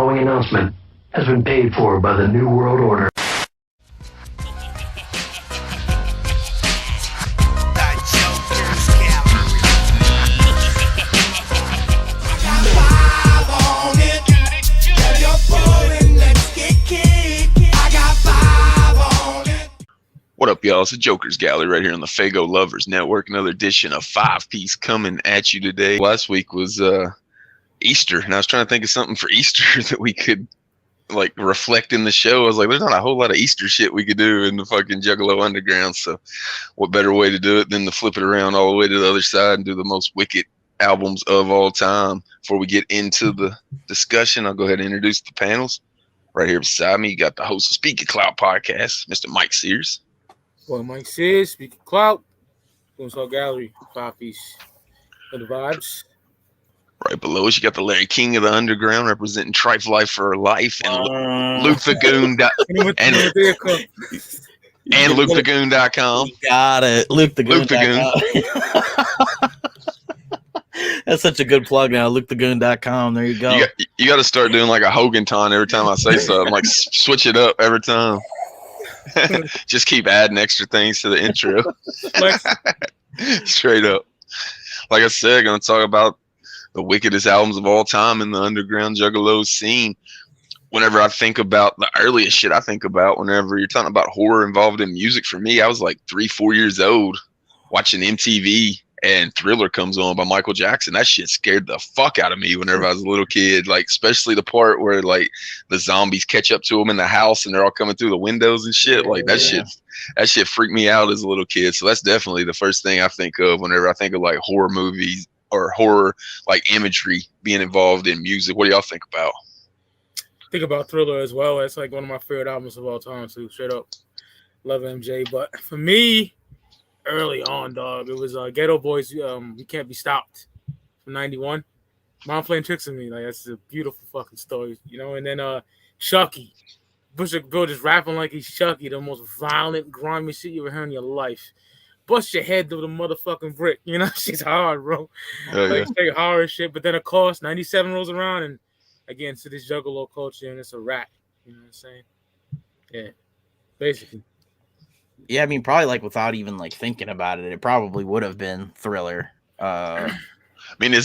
following announcement has been paid for by the New World Order. What up, y'all? It's the Jokerz Gallery right here on the Fago Lovers Network. Another edition of 5-Piece coming at you today. Last week was Easter, and I was trying to think of something for Easter that we could like reflect in the show. I was like, there's not a whole lot of Easter shit we could do in the fucking Juggalo Underground. So what better way to do it than to flip it around all the way to the other side and do the most wicked albums of all time. Before we get into the discussion, I'll go ahead and introduce the panels. Right here beside me, you got the host of Speaking Cloud Podcast, Mr. Mike Sears. Well, Mike Sears, Speaking Cloud, Jokerz Gallery, 5-Piece for the vibes. Right below us, you got the Larry King of the Underground representing Trife Life for Life and Luke the Goon and LukeTheGoon.com. You got it. Luke the Goon. That's such a good plug now. LukeTheGoon.com. There you go. You got to start doing like a Hogan ton every time I say something. Like switch it up every time. Just keep adding extra things to the intro. Straight up. Like I said, going to talk about the wickedest albums of all time in the underground juggalo scene. Whenever I think about the earliest shit I think about, whenever you're talking about horror involved in music, for me, I was like 3-4 years old watching MTV and Thriller comes on by Michael Jackson. That shit scared the fuck out of me whenever I was a little kid, like especially the part where like the zombies catch up to them in the house and they're all coming through the windows and shit. Like that shit freaked me out as a little kid. So that's definitely the first thing I think of whenever I think of like horror movies or horror like imagery being involved in music. What do y'all think about? Think about Thriller as well. It's like one of my favorite albums of all time too. Straight up, love MJ. But for me, early on, dog, it was Ghetto Boys. We Can't Be Stopped from '91. Mom playing tricks on me. Like that's a beautiful fucking story, you know. And then Chucky, Bushwick Bill just rapping like he's Chucky, the most violent, grimy shit you ever heard in your life. Bust your head through the motherfucking brick. You know, shit's hard, bro. Like straight horror shit. But then of course, '97 rolls around, and again to this juggalo culture, and it's a rap. You know what I'm saying? Yeah, basically. Yeah, I mean, probably like without even like thinking about it, it probably would have been Thriller. I mean, it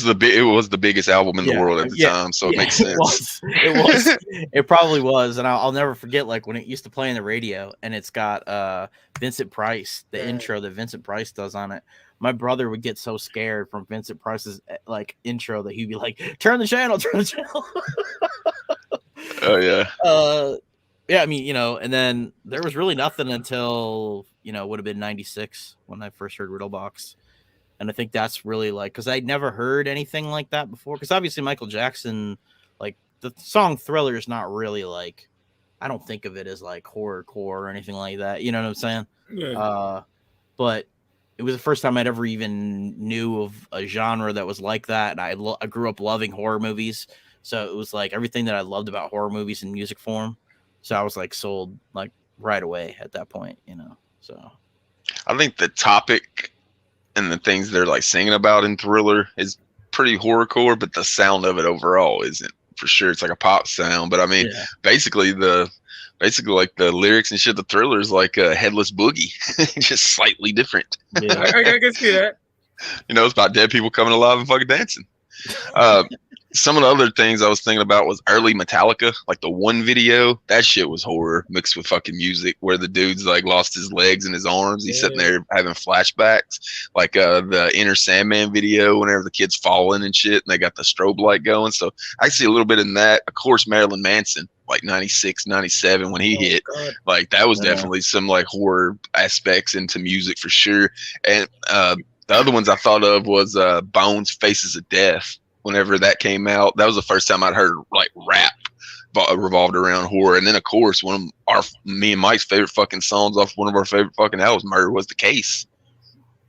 was the biggest album in the world at the time, so it makes sense. It probably was, and I'll never forget like when it used to play on the radio, and it's got Vincent Price, the intro that Vincent Price does on it. My brother would get so scared from Vincent Price's like intro that he'd be like, "Turn the channel." Oh yeah. Yeah, I mean, you know, and then there was really nothing until, you know, it would have been 96 when I first heard Riddlebox. And I think that's really like, because I'd never heard anything like that before. Because obviously Michael Jackson, like the song Thriller is not really like, I don't think of it as like horrorcore or anything like that. You know what I'm saying? Yeah. But it was the first time I'd ever even knew of a genre that was like that. And I grew up loving horror movies. So it was like everything that I loved about horror movies in music form. So I was like sold like right away at that point, you know. So I think the topic and the things they're like singing about in Thriller is pretty horrorcore, but the sound of it overall isn't for sure. It's like a pop sound, but I mean, basically like the lyrics and shit. The Thriller is like a Headless Boogie, just slightly different. Yeah. I can see that. You know, it's about dead people coming alive and fucking dancing. Some of the other things I was thinking about was early Metallica, like the One video. That shit was horror mixed with fucking music, where the dude's like lost his legs and his arms. He's sitting there having flashbacks, like the Enter Sandman video, whenever the kid's falling and shit, and they got the strobe light going. So I see a little bit in that. Of course, Marilyn Manson, like 96, 97 when he hit, like that was definitely some like horror aspects into music for sure. And the other ones I thought of was Bones, Faces of Death. Whenever that came out, that was the first time I'd heard like rap revolved around horror. And then of course, one of me and Mike's favorite fucking songs off one of our favorite fucking albums, Murder Was the Case.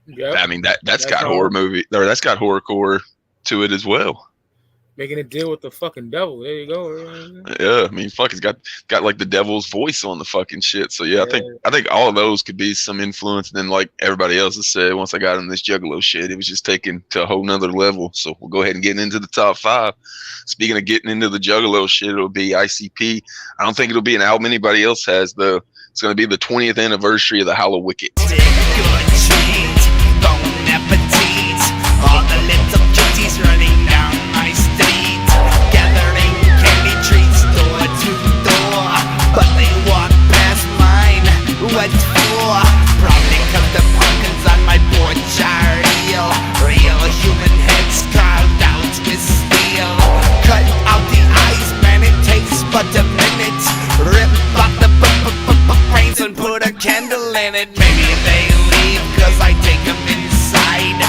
Yeah, I mean that's got horror movie, or that's got horrorcore to it as well. Making a deal with the fucking devil. There you go. Yeah, I mean, fuck, it's got like the devil's voice on the fucking shit. So yeah, I think all of those could be some influence. And then like everybody else has said, once I got in this Juggalo shit, it was just taken to a whole nother level. So we'll go ahead and get into the top 5. Speaking of getting into the Juggalo shit, it'll be ICP. I don't think it'll be an album anybody else has though. It's gonna be the 20th anniversary of the Hallowicked. All the little cuties running down my street, gathering candy treats door to door, but they walk past mine. What for? Probably 'cause the pumpkins on my porch are real human heads carved out with steel. Cut out the eyes, man, it takes but a minute. Rip out the brains and put a candle in it. Maybe they leave 'cause I take them inside.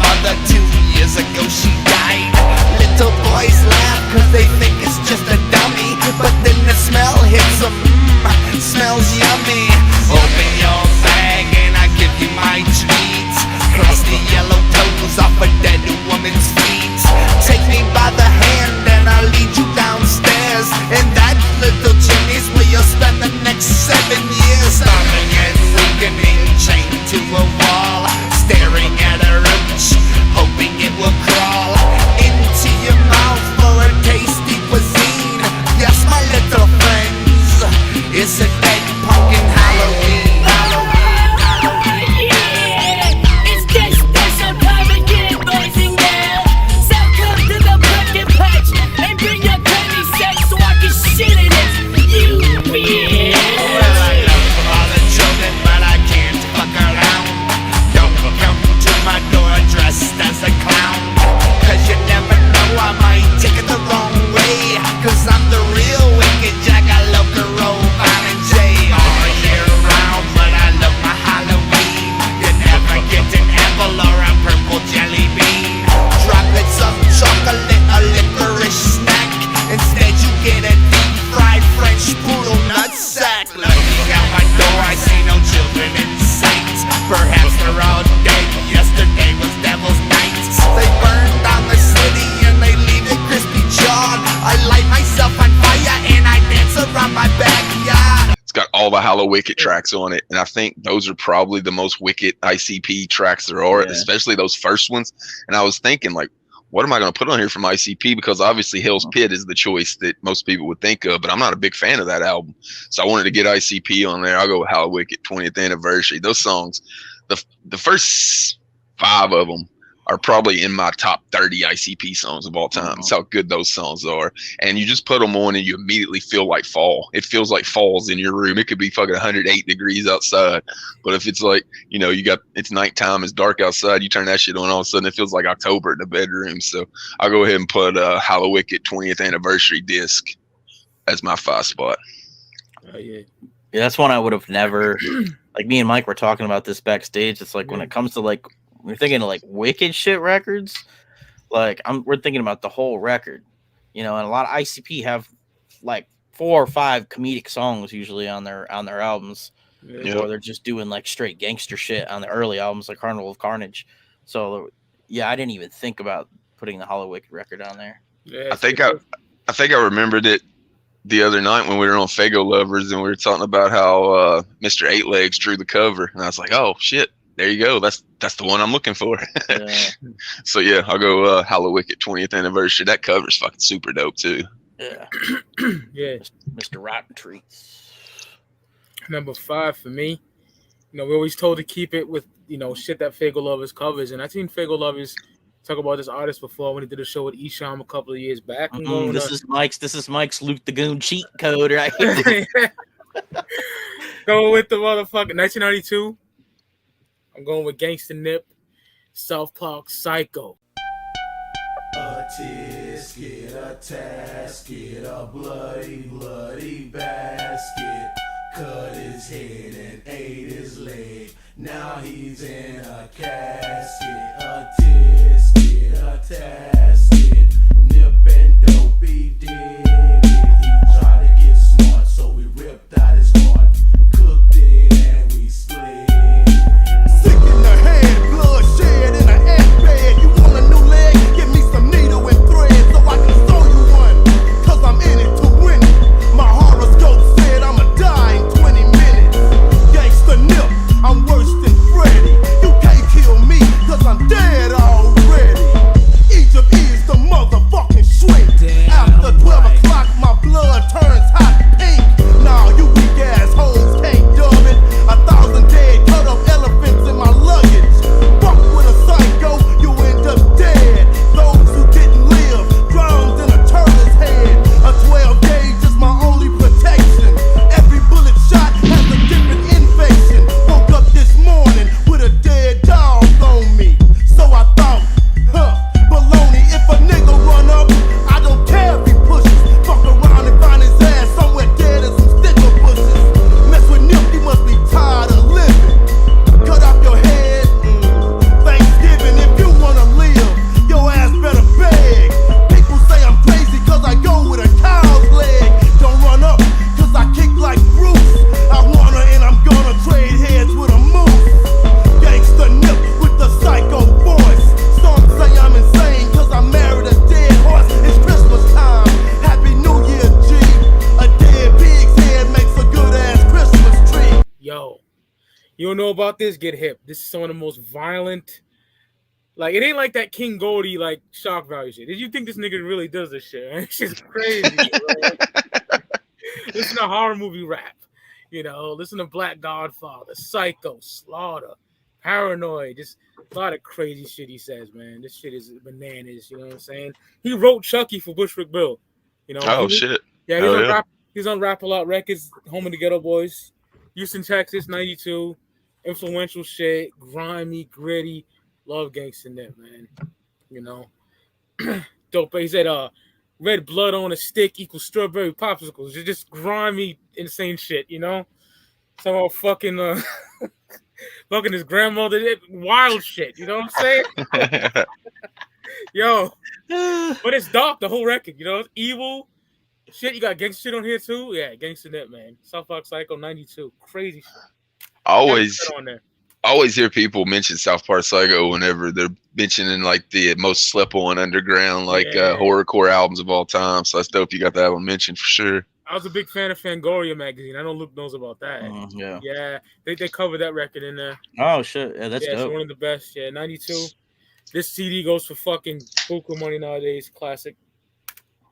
Mother 2 years ago she died. Little boys laugh 'cause they think it's just a dummy, but then the smell hits them, smells yummy. Open your bag and I give you my treats. Cross the yellow toes off a dead woman's feet. Take me by the hand and I'll lead you downstairs, and that little chimney's where you'll spend the next 7 years. Starving and weakening, chained to a wall, staring at a roach, hoping it will crawl into your mouth for a tasty cuisine. Yes, my little friends, it's a dead pumpkin Halloween. It's this I'm coming, get it, boys and girls. So come to the pumpkin patch and bring your candy sex so I can shit in it. You bitch. Well, I love all the children, but I can't fuck around. Don't come to my door dressed as a clown, 'cause you never know, I might take it the wrong way. 'Cause I'm the real wicked Jackalope, Violent J. All year round, but I love my Halloween. You never get an apple or a purple jelly bean. Droplets of chocolate, a licorice snack. Instead you get a deep fried French poodle nutsack. Looking out my door, I see no children in sight. Perhaps they're all dead. Yesterday was Devil's Night. They burn down the city and they leave it crispy jawed. I light myself on fire and I dance around my backyard. It's got all the Hallowicked tracks on it, and I think those are probably the most wicked ICP tracks there are, especially those first ones. And I was thinking, like, what am I going to put on here from ICP? Because obviously Hell's Pit is the choice that most people would think of, but I'm not a big fan of that album. So I wanted to get ICP on there. I'll go with Hallowicked 20th anniversary. Those songs, the first 5 of them are probably in my top 30 ICP songs of all time. That's how good those songs are. And you just put them on and you immediately feel like fall. It feels like fall's in your room. It could be fucking 108 degrees outside. But if it's like, you know, it's nighttime, it's dark outside, you turn that shit on, all of a sudden it feels like October in the bedroom. So I'll go ahead and put Hallowicked 20th anniversary disc as my 5 spot. Oh, yeah. Yeah, that's one I would have never, like me and Mike were talking about this backstage. It's like when it comes to like, we're thinking of like wicked shit records, like we're thinking about the whole record, you know, and a lot of ICP have like 4 or 5 comedic songs usually on their albums, or they're just doing like straight gangster shit on the early albums like Carnival of Carnage. So yeah, I didn't even think about putting the Hallowicked record on there. Yeah, I think I remembered it the other night when we were on Fago Lovers and we were talking about how Mr. 8 Legs drew the cover, and I was like, oh shit, there you go. That's the one I'm looking for. So yeah, I'll go Hallowicked 20th anniversary. That cover's fucking super dope too. Yeah. Yeah. Mr. Rotten Treats. Number 5 for me. You know, we're always told to keep it with, you know, shit that Fago Lovers covers. And I've seen Fago Lovers talk about this artist before when he did a show with Esham a couple of years back. This is Mike's Luke the Goon cheat code right here. Going with the motherfucking 1992. I'm going with Gangsta Nip, South Park Psycho. A tisket, a tasket, a bloody, bloody basket. Cut his head and ate his leg. Now he's in a casket. A tisket, a tasket. Nip and Dopey did it. He tried to get smart, so we ripped out his heart. Cooked it and we split. Sick in the head, blood shed in an ant bed. You want a new leg? Give me some needle and thread. You don't know about this? Get hip. This is some of the most violent. Like, it ain't like that King Goldie, like, shock value shit. Did you think this nigga really does this shit? Man? It's just crazy, bro. Listen to horror movie rap. You know, listen to Black Godfather, Psycho, Slaughter, Paranoid. Just a lot of crazy shit he says, man. This shit is bananas, you know what I'm saying? He wrote Chucky for Bushwick Bill. You know? Oh, shit. Yeah, he's on Rap A Lot Records, home of the Ghetto Boys. Houston, Texas, 92. Influential shit, grimy, gritty. Love Gangsta Nip, man. You know, dope. He said, "Red blood on a stick equals strawberry popsicles." It's just grimy, insane shit. You know, somehow fucking fucking his grandmother, wild shit. You know what I'm saying? Yo, but it's dark. The whole record. You know, it's evil shit. You got gangsta shit on here too. Yeah, Gangsta Nip, man. South Park Psycho, 92. Crazy shit. Always hear people mention South Park Psycho whenever they're mentioning like the most slept on underground horrorcore albums of all time. So that's dope. You got that one mentioned for sure. I was a big fan of Fangoria magazine. I know Luke knows about that. Yeah, they covered that record in there. Oh shit, yeah, that's dope. It's one of the best. Yeah, 92. This CD goes for fucking buku money nowadays. Classic.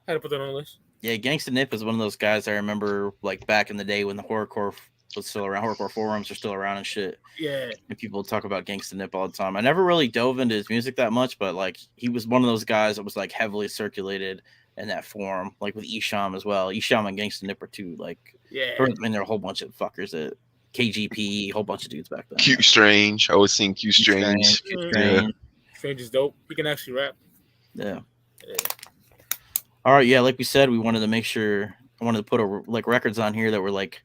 Had to put that on the list. Yeah, Gangsta Nip is one of those guys I remember like back in the day when the horrorcore was still around. Horrorcore forums are still around and shit. Yeah. And people talk about Gangsta Nip all the time. I never really dove into his music that much, but like he was one of those guys that was like heavily circulated in that forum, like with Esham as well. Esham and Gangsta Nip are two, like, I mean, there are a whole bunch of fuckers at KGP, a whole bunch of dudes back then. Q Strange. I always seen Q Strange. Strange is dope. He can actually rap. Yeah. All right. Yeah. Like we said, we wanted to make sure, I wanted to put like records on here that were like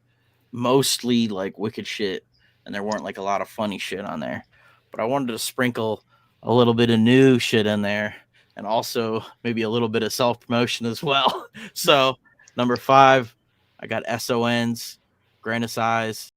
mostly like wicked shit, and there weren't like a lot of funny shit on there, but I wanted to sprinkle a little bit of new shit in there, and also maybe a little bit of self-promotion as well. So number 5, I got SON's Grandest Eyes.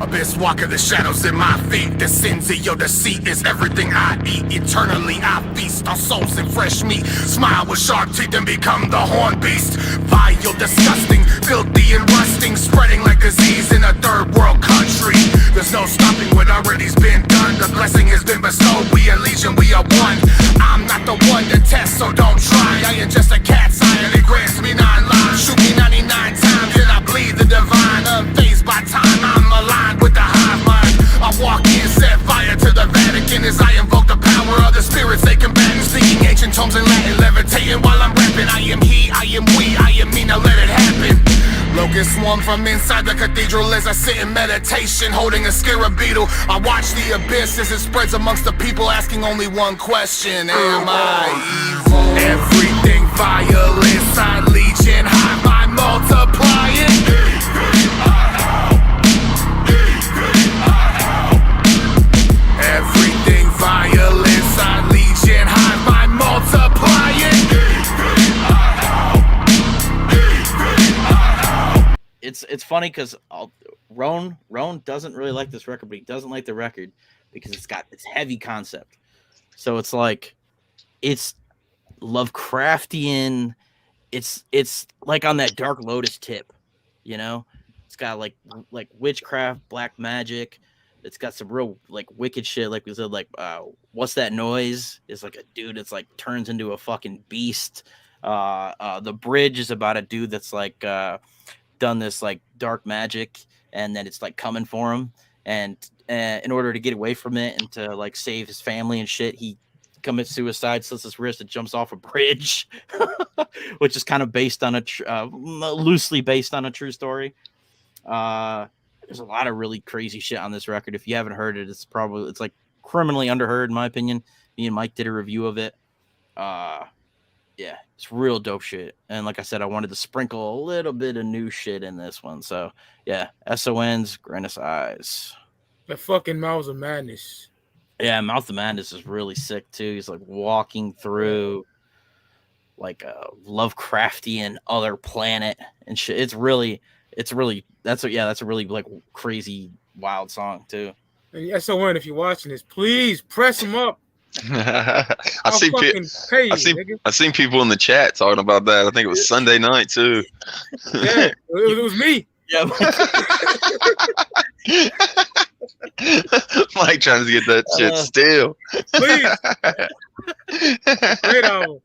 Abyss walker, the shadows in my feet. The sins of your deceit is everything I eat. Eternally I feast on souls and fresh meat. Smile with sharp teeth and become the horn beast. Vile, disgusting, filthy and rusting, spreading like disease in a third world country. There's no stopping what already's been done. The blessing has been bestowed. We are legion, we are one. I'm not the one to test, so don't try. I am just a cat's eye and it grants me 9 lives. Shoot me 99 times and I bleed the divine. Unfazed by time, I'm aligned with the hive mind. I walk in, set fire to the Vatican as I invoke the power of the spirits they combating. Speaking ancient tomes in Latin, levitating while I'm rapping. I am he, I am we, I am me, now let it happen. Locusts swarm from inside the cathedral as I sit in meditation, holding a scarab beetle. I watch the abyss as it spreads amongst the people, asking only one question: am I evil? Everything violent, side legion, hive mind multiplying. Everything violent, side legion, hive mind multiplying. It's funny because Roan doesn't really like this record, but he doesn't like the record because it's heavy concept. So it's like it's Lovecraftian. It's like on that Dark Lotus tip, you know. It's got like witchcraft, black magic. It's got some real like wicked shit. Like we said, like what's that noise? It's like a dude that's like turns into a fucking beast. The bridge is about a dude that's like done this like dark magic, and then it's like coming for him, and in order to get away from it and to like save his family and shit, he commits suicide, slits his wrist, and jumps off a bridge, which is kind of based on loosely based on a true story. There's a lot of really crazy shit on this record. If you haven't heard it, it's like criminally underheard in my opinion. Me and Mike did a review of it. Yeah, it's real dope shit. And like I said, I wanted to sprinkle a little bit of new shit in this one. So yeah, SON's Grandest Eyes. The fucking Mouths of Madness. Yeah, Mouth of Madness is really sick too. He's like walking through like a Lovecraftian other planet and shit. It's really that's a really like crazy wild song too. And SON, if you're watching this, please press him up. I seen people in the chat talking about that. I think it was Sunday night too. Yeah, it was me. Yeah. Mike trying to get that shit still. Please. Great album.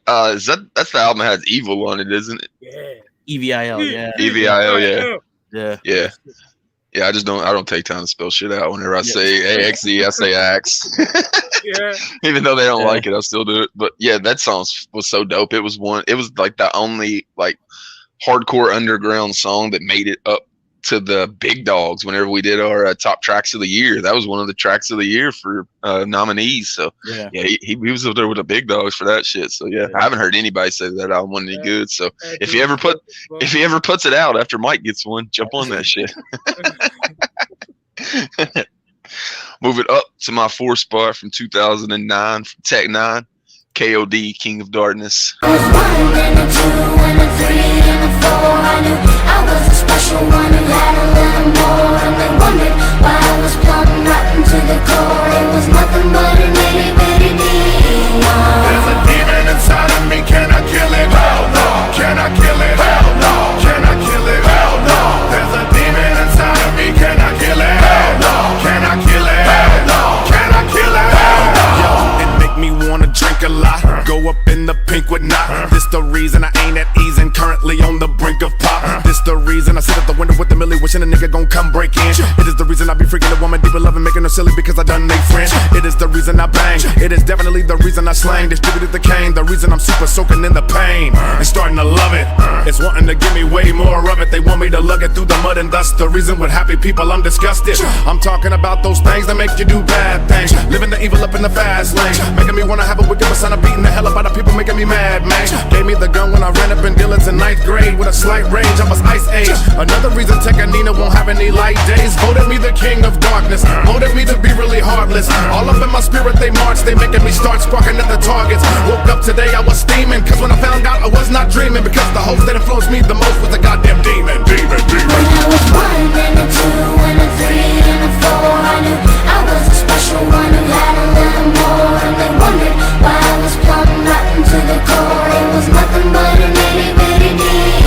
That's the album that has Evil on it, isn't it? Yeah. EVIL, yeah. EVIL, yeah. Yeah. Yeah, I don't take time to spell shit out whenever I say AXE, I say Axe. Yeah. Even though they don't like it, I still do it. But yeah, that song was so dope. It was like the only like hardcore underground song that made it up to the big dogs whenever we did our top tracks of the year. That was one of the tracks of the year for nominees. So he was up there with the big dogs for that shit. So yeah, I haven't heard anybody say that album wasn't any good. So if he ever puts it out after Mike gets one, jump on that shit. Move it up to my 4th spot from 2009 from Tech 9, KOD, King of Darkness. I was 1 and a 2 and a 3 and a 4. I knew I was a special one who had a little more. And they wondered why I was plumb rotten to the core. It was nothing but an itty bitty demon. There's a demon inside of me, can I kill it? Hell no. Can I kill it? Hell no. Can I kill it? Hell no. There's a demon inside of me, can I kill it? Hell no. Can I kill it? Hell no. Can I kill it? Hell no. Yo, it make me wanna drink a lot. Go up in the pink with knot. This the reason I ain't at ease and currently on the brink of pop. This the reason I sit at the window with the millie wishing a nigga gon' come break in. It is the reason I be freaking a woman deep in love and making her silly because I done they friend. It is the reason I bang. It is definitely the reason I slang. Distributed the cane. The reason I'm super soaking in the pain and starting to love it. It's wanting to give me way more of it. They want me to lug it through the mud and dust. The reason with happy people I'm disgusted. I'm talking about those things that make you do bad things. Living the evil up in the fast lane. Making me wanna have a wicked persona, beating the hell up out of people, making me mad, man. Gave me the gun when I ran up in Dillon's in 9th grade with a slight range. I was ice age. Another reason Tech and Nina won't have any light days. Voted me the king of darkness. Voted me to be really heartless. All up in my spirit they march. They making me start sparking at the targets. Woke up today I was steaming. Cause when I found out I was not dreaming. Because the host that influenced me the most was a goddamn demon. Demon. When I was 1 and a 2 and a 3 and a 4. I knew I was a special one who had a little more. And they wondered why I was plumb rotten to the core. It was nothing but an itty bitty demon.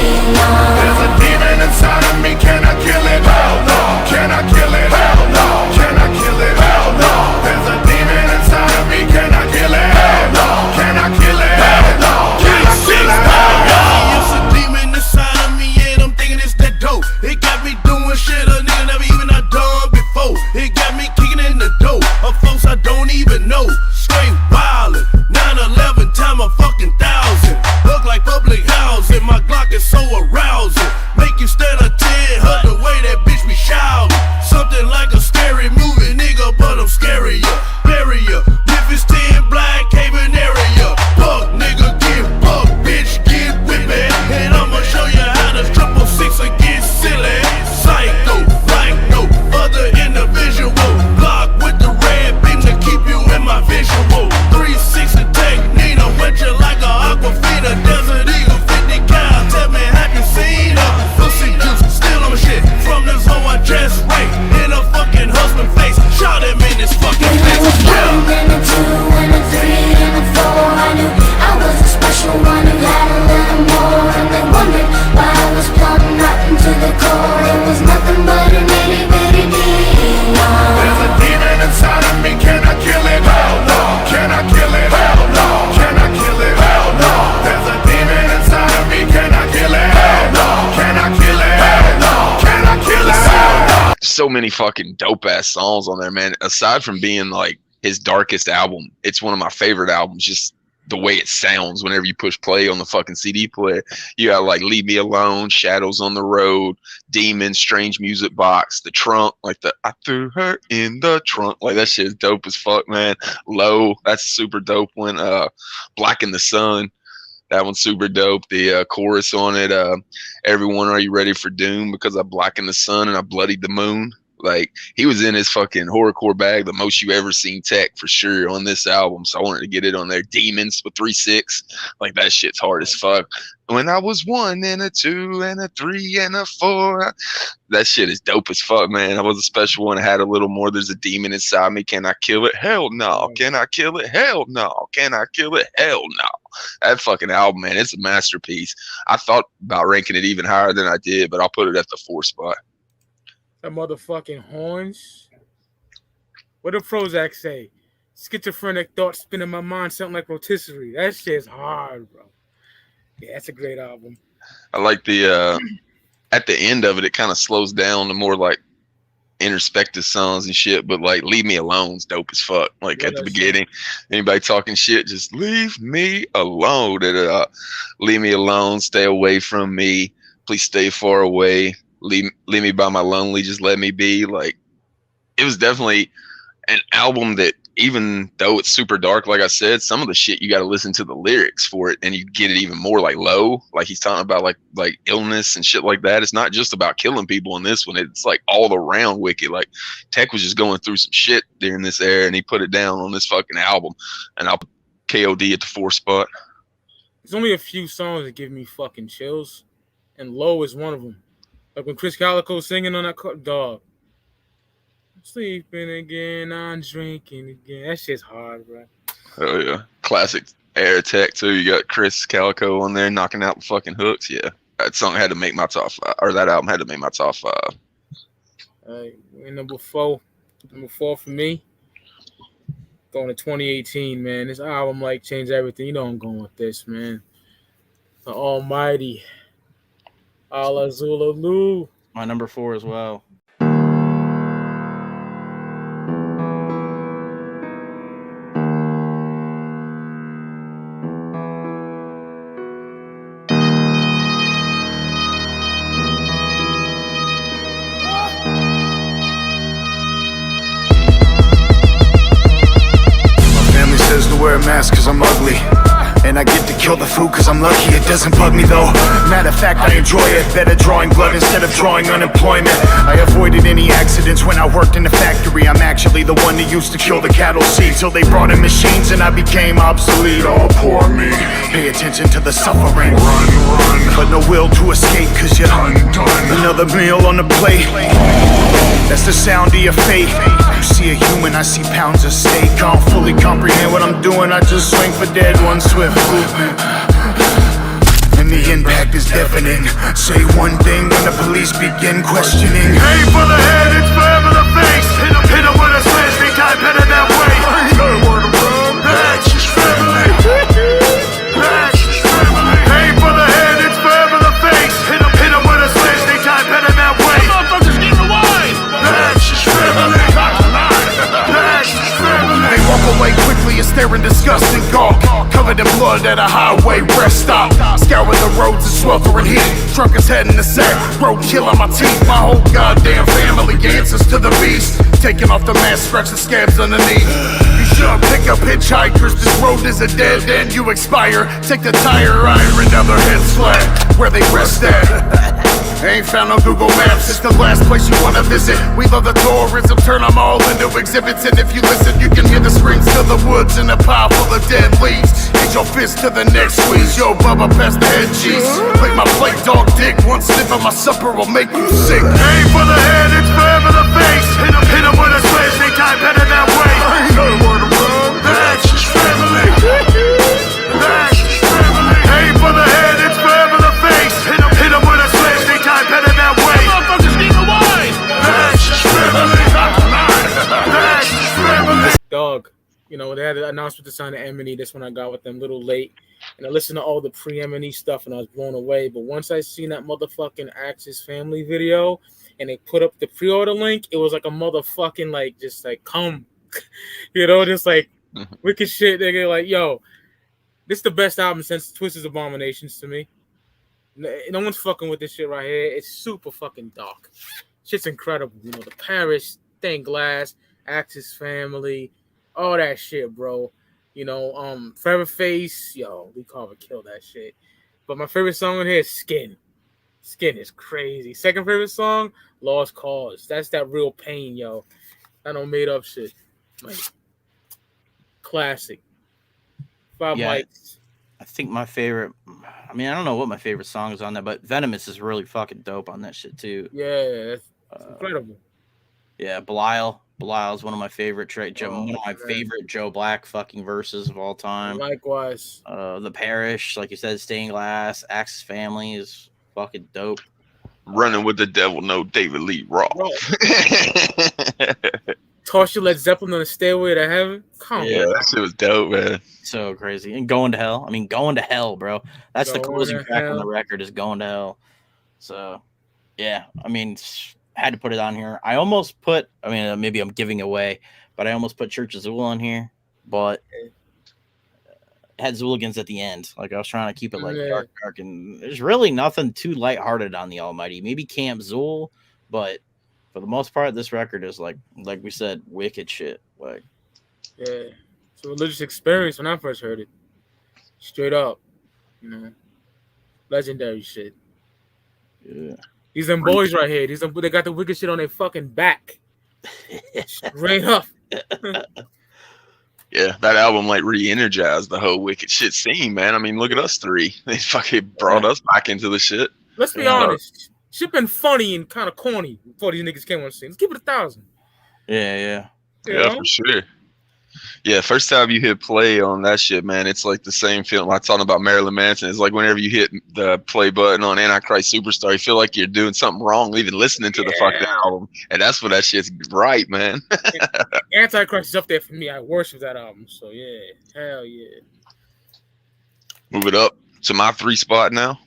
There's a demon inside of me, can I kill it? Hell no. Can I kill it? Hell no. Can I kill it? Hell no. There's a demon inside of me, can I kill it? Hell no. Can I kill it? Hell no. Can I kill it? Hell no. It's a demon inside of me and I'm thinking it's that dope. It got me doing shit a nigga never even done before. It got me kicking in the door of folks I don't even know. Straight wildin', 9/11 time a fucking 1,000. Look like public housing, my Glock is so arousing. Make you stand a 10, hug the way that bitch be shouting. Something like a scary movie, nigga, but I'm scarier. Barrier, if it's 10 black haven area. Buck, nigga, get buck, bitch, get with me. And I'ma show you how to 666 and get silly. Psycho, like no other individual. Block with the red beam to keep you in my visual. 360 take Nina, wet you like a Aquafina. Desert Eagle, 50 cal, tell me have you seen her? Pussy juice, still on shit. From this hoe I dress right, in a fucking husband face. Shot him in his fucking face. When I was 1 and a 2 and a 3 and a 4. I knew I was a special one who had a little more. And they wondered why I was plumb rotten to the core. It was nothing but an itty bitty demon. There's a demon inside of me, can I kill it? Hell no. Can I kill it? Hell no. Can I kill it? Hell no. There's a demon inside of me, can I kill it? Hell no. Can I kill it? Hell no. Can I kill it? Hell no. So many fucking dope ass songs on there, man. Aside from being like his darkest album, it's one of my favorite albums. Just the way it sounds whenever you push play on the fucking CD player. You got like Leave Me Alone, Shadows on the Road, Demon, Strange Music Box, The Trunk, like the I threw her in the trunk. Like that shit is dope as fuck, man. Low, that's a super dope one. Black in the Sun, that one's super dope. The chorus on it, Everyone Are You Ready for Doom? Because I blackened the sun and I bloodied the moon. Like he was in his fucking horrorcore bag the most you ever seen Tech for sure on this album. So I wanted to get it on there. Demons with 3-6, like that shit's hard as fuck. When I was 1 and a 2 and a 3 and a 4, that shit is dope as fuck, man. I was a special one. I had a little more. There's a demon inside me. Can I kill it? Hell no. Can I kill it? Hell no. Can I kill it? Hell no. That fucking album, man, it's a masterpiece. I thought about ranking it even higher than I did, but I'll put it at the 4th spot. That motherfucking horns. What did Prozac say? Schizophrenic thoughts spin in my mind, something like rotisserie. That shit's hard, bro. Yeah, that's a great album. I like the at the end of it, it kind of slows down to more like introspective songs and shit, but like Leave Me Alone's dope as fuck. Like at the beginning, anybody talking shit, just leave me alone. Leave me alone, stay away from me, please stay far away, leave me by my lonely, just let me be. Like, it was definitely an album that, even though it's super dark, like I said, some of the shit you got to listen to the lyrics for it, and you get it even more like low. Like he's talking about like illness and shit like that. It's not just about killing people in this one. It's like all around wicked. Like Tech was just going through some shit during this era, and he put it down on this fucking album. And I'll put KOD at the 4th spot. There's only a few songs that give me fucking chills, and Low is one of them. Like when Chris Calico's singing on that dog. Sleeping again, I'm drinking again. That shit's hard, bro. Oh yeah, classic Air Tech too. You got Chris Calico on there knocking out the fucking hooks. Yeah, that song had to make my top 5, or that album had to make my top 5. Number 4 for me. Going to 2018, man. This album like changed everything. You know I'm going with this, man. The Almighty, Ala Zulu. My number 4 as well. Wear a mask cause I'm ugly, and I get to kill the food cause I'm lucky. It doesn't bug me though, matter of fact I enjoy it. Better drawing blood instead of drawing unemployment. I avoided any accidents when I worked in the factory. I'm actually the one that used to kill the cattle seed till they brought in machines and I became obsolete. Oh poor me, pay attention to the suffering. Run, but no will to escape cause you're undone. Another meal on the plate, that's the sound of your fate. You see a human, I see pounds of steak. Can't fully comprehend what I'm doing, I just swing for dead, one swift movement. And the impact is deafening. Say one thing when the police begin questioning. Hey for the head, it's forever the face. Hit 'em with a sledge, they die better that way. That's just family. That's just family. Hey for the head, it's forever the face. Hit 'em with a sledge, they die better that way. Motherfuckers getting away. That's just family. They walk away quickly and stare in disgust and gawk, covered in blood at a highway rest stop. Scouring the roads in sweltering heat, drunk as head in the sack, roadkill on my teeth. My whole goddamn family answers to the beast. Taking off the mask, scratch the scabs underneath. You should pick up hitchhikers, this road is a dead end, you expire. Take the tire iron, other heads flat, where they rest at. Ain't found on Google Maps, it's the last place you wanna visit. We love the tourism, turn them all into exhibits. And if you listen, you can hear the screams to the woods and a pile full of dead leaves. Hit your fist to the neck, squeeze. Yo, Bubba, pass the head cheese. Lick my plate, dog dick. One sniff of my supper will make you sick. Aim for the head, it's forever the face. Hit 'em with a sledge, they die better that way. That's just family. That's just family. Aim for the head, it's forever the face. Hit 'em with a sledge, they die better that way. Motherfuckers getting away. That's just family. That's just family. Dog, you know, they had an announcement to sign to M&E. This one I got with them a little late. And I listened to all the pre-M&E stuff and I was blown away. But once I seen that motherfucking Axis Family video and they put up the pre-order link, it was like a motherfucking, like, just like, come. You know, just like wicked shit. They're like, yo, this is the best album since Twiztid Abominations to me. No one's fucking with this shit right here. It's super fucking dark. Shit's incredible. You know, the Parish, Stained Glass, Axis Family, all that shit, bro. You know, Forever Face, yo, Lee Carver killed that shit. But my favorite song on here is Skin. Skin is crazy. Second favorite song, Lost Cause. That's that real pain, yo. I don't made up shit. Like, classic. Five mics. I think my favorite, I mean, I don't know what my favorite song is on there, but Venomous is really fucking dope on that shit too. Yeah, that's incredible. Yeah, Belial is one of my favorite one of my favorite Joe Black fucking verses of all time. Likewise. The Parish, like you said, Stained Glass, Axis Family is fucking dope. Running with the Devil, no David Lee Roth. Toss you Led Zeppelin on the Stairway to Heaven. Come Yeah, on. that shit was dope, man. So crazy. And Going to Hell. I mean, Going to Hell, bro. That's the Going closing to track on the Hell. record is Going to Hell. So, yeah. I mean, had to put it on here. I almost put, I mean, maybe I'm giving away, but I almost put Church of Zool on here, but it had Zooligans at the end. Like, I was trying to keep it like dark, and there's really nothing too lighthearted on the Almighty. Maybe Camp Zool, but for the most part, this record is like we said, wicked shit. Like, Yeah. It's a religious experience when I first heard it. Straight up. You know. Legendary shit. yeah. These them boys right here. They got the wicked shit on their fucking back. Straight up. Yeah, that album like re-energized the whole wicked shit scene, man. I mean, look at us three. They fucking brought us back into the shit. Let's be honest. Shit been funny and kind of corny before these niggas came on the scene. Let's keep it 1,000. Yeah. You Yeah, know? for sure. Yeah, first time you hit play on that shit, man, it's like the same feeling. I'm talking about Marilyn Manson. It's like whenever you hit the play button on Antichrist Superstar, you feel like you're doing something wrong, even listening to the fucking album. And that's what that shit's right, man. Antichrist is up there for me. I worship that album. So, yeah. Hell yeah. Move it up to my 3 spot now.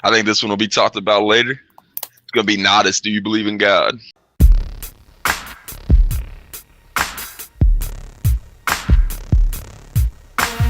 I think this one will be talked about later. It's going to be NATAS, Do You Believe in God?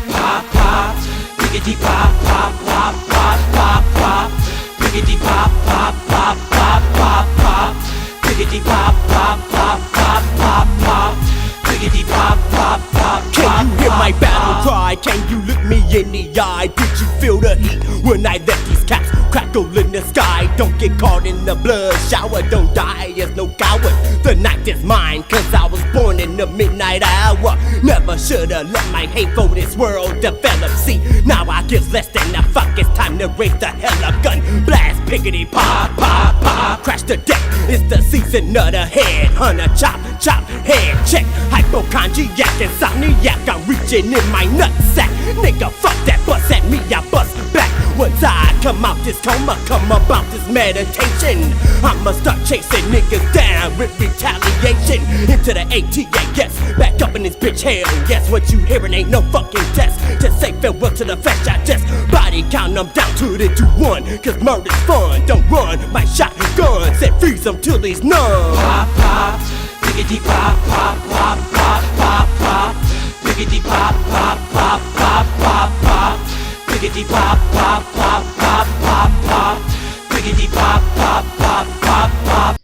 Pop, pop, pickety pop, pop, pop, pop, pop, pop. Pickety pop, pop, pop, pop, pop, pop. Pickety pop, pop, pop, pop, pop, pop. Pickety pop, pop, pop, pop. Can you hear my battle cry? Can you look me in the eye? Did you feel the heat when I let these caps crackle in the sky? Don't get caught in the blood shower, don't die as no coward. The night is mine, cause I was born in the midnight hour. Never should've let my hate for this world develop. See, now I give less than a fuck. It's time to raise the hell up. Gun blast, pickety pop, pop, pop. Crash the deck, it's the season of the head hunter. Chop, chop, head check. Hypochondriac, insomniac, I'm reaching in my nutsack. Nigga, fuck that, bust at me, I bust back. Once I come out this coma, come about this meditation, I'ma start chasing niggas down with retaliation. Into the ATA, yes, back up in this bitch, hell yes. What you hearing ain't no fucking test. Just say farewell to the flesh, I just body count them down to the 2-1. Cause murder's fun, don't run, my shotgun said freeze them till he's numb. Pop, pop, pickety pop, pop, pop, pop, pop, pop. Pickety pop, pop, pop, pop, pop, pop. Pickety pop, pop, pop, pop, pop, pop. Pickety pop, pop, pop, pop, pop.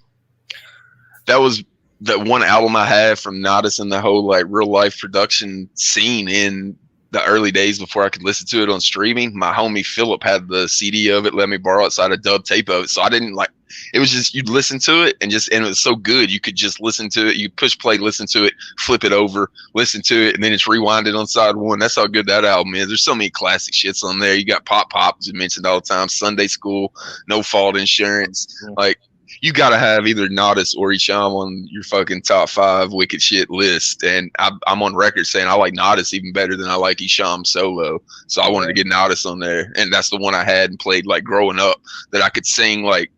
That was that one album I had from NATAS and the whole like real life production scene in the early days before I could listen to it on streaming. My homie Philip had the CD of it, let me borrow it, so I had a dub tape of it. So I didn't like it was just you'd listen to it and it was so good you could just listen to it. You push play, listen to it, flip it over, listen to it, and then it's rewinded on side one. That's how good that album is. There's so many classic shits on there. You got Pop Pop, as you mentioned all the time, Sunday School, No Fault Insurance. Like you gotta have either NATAS or Esham on your fucking top 5 wicked shit list. And I'm on record saying I like NATAS even better than I like Esham solo. So I wanted to get NATAS on there, and that's the one I had and played like growing up that I could sing like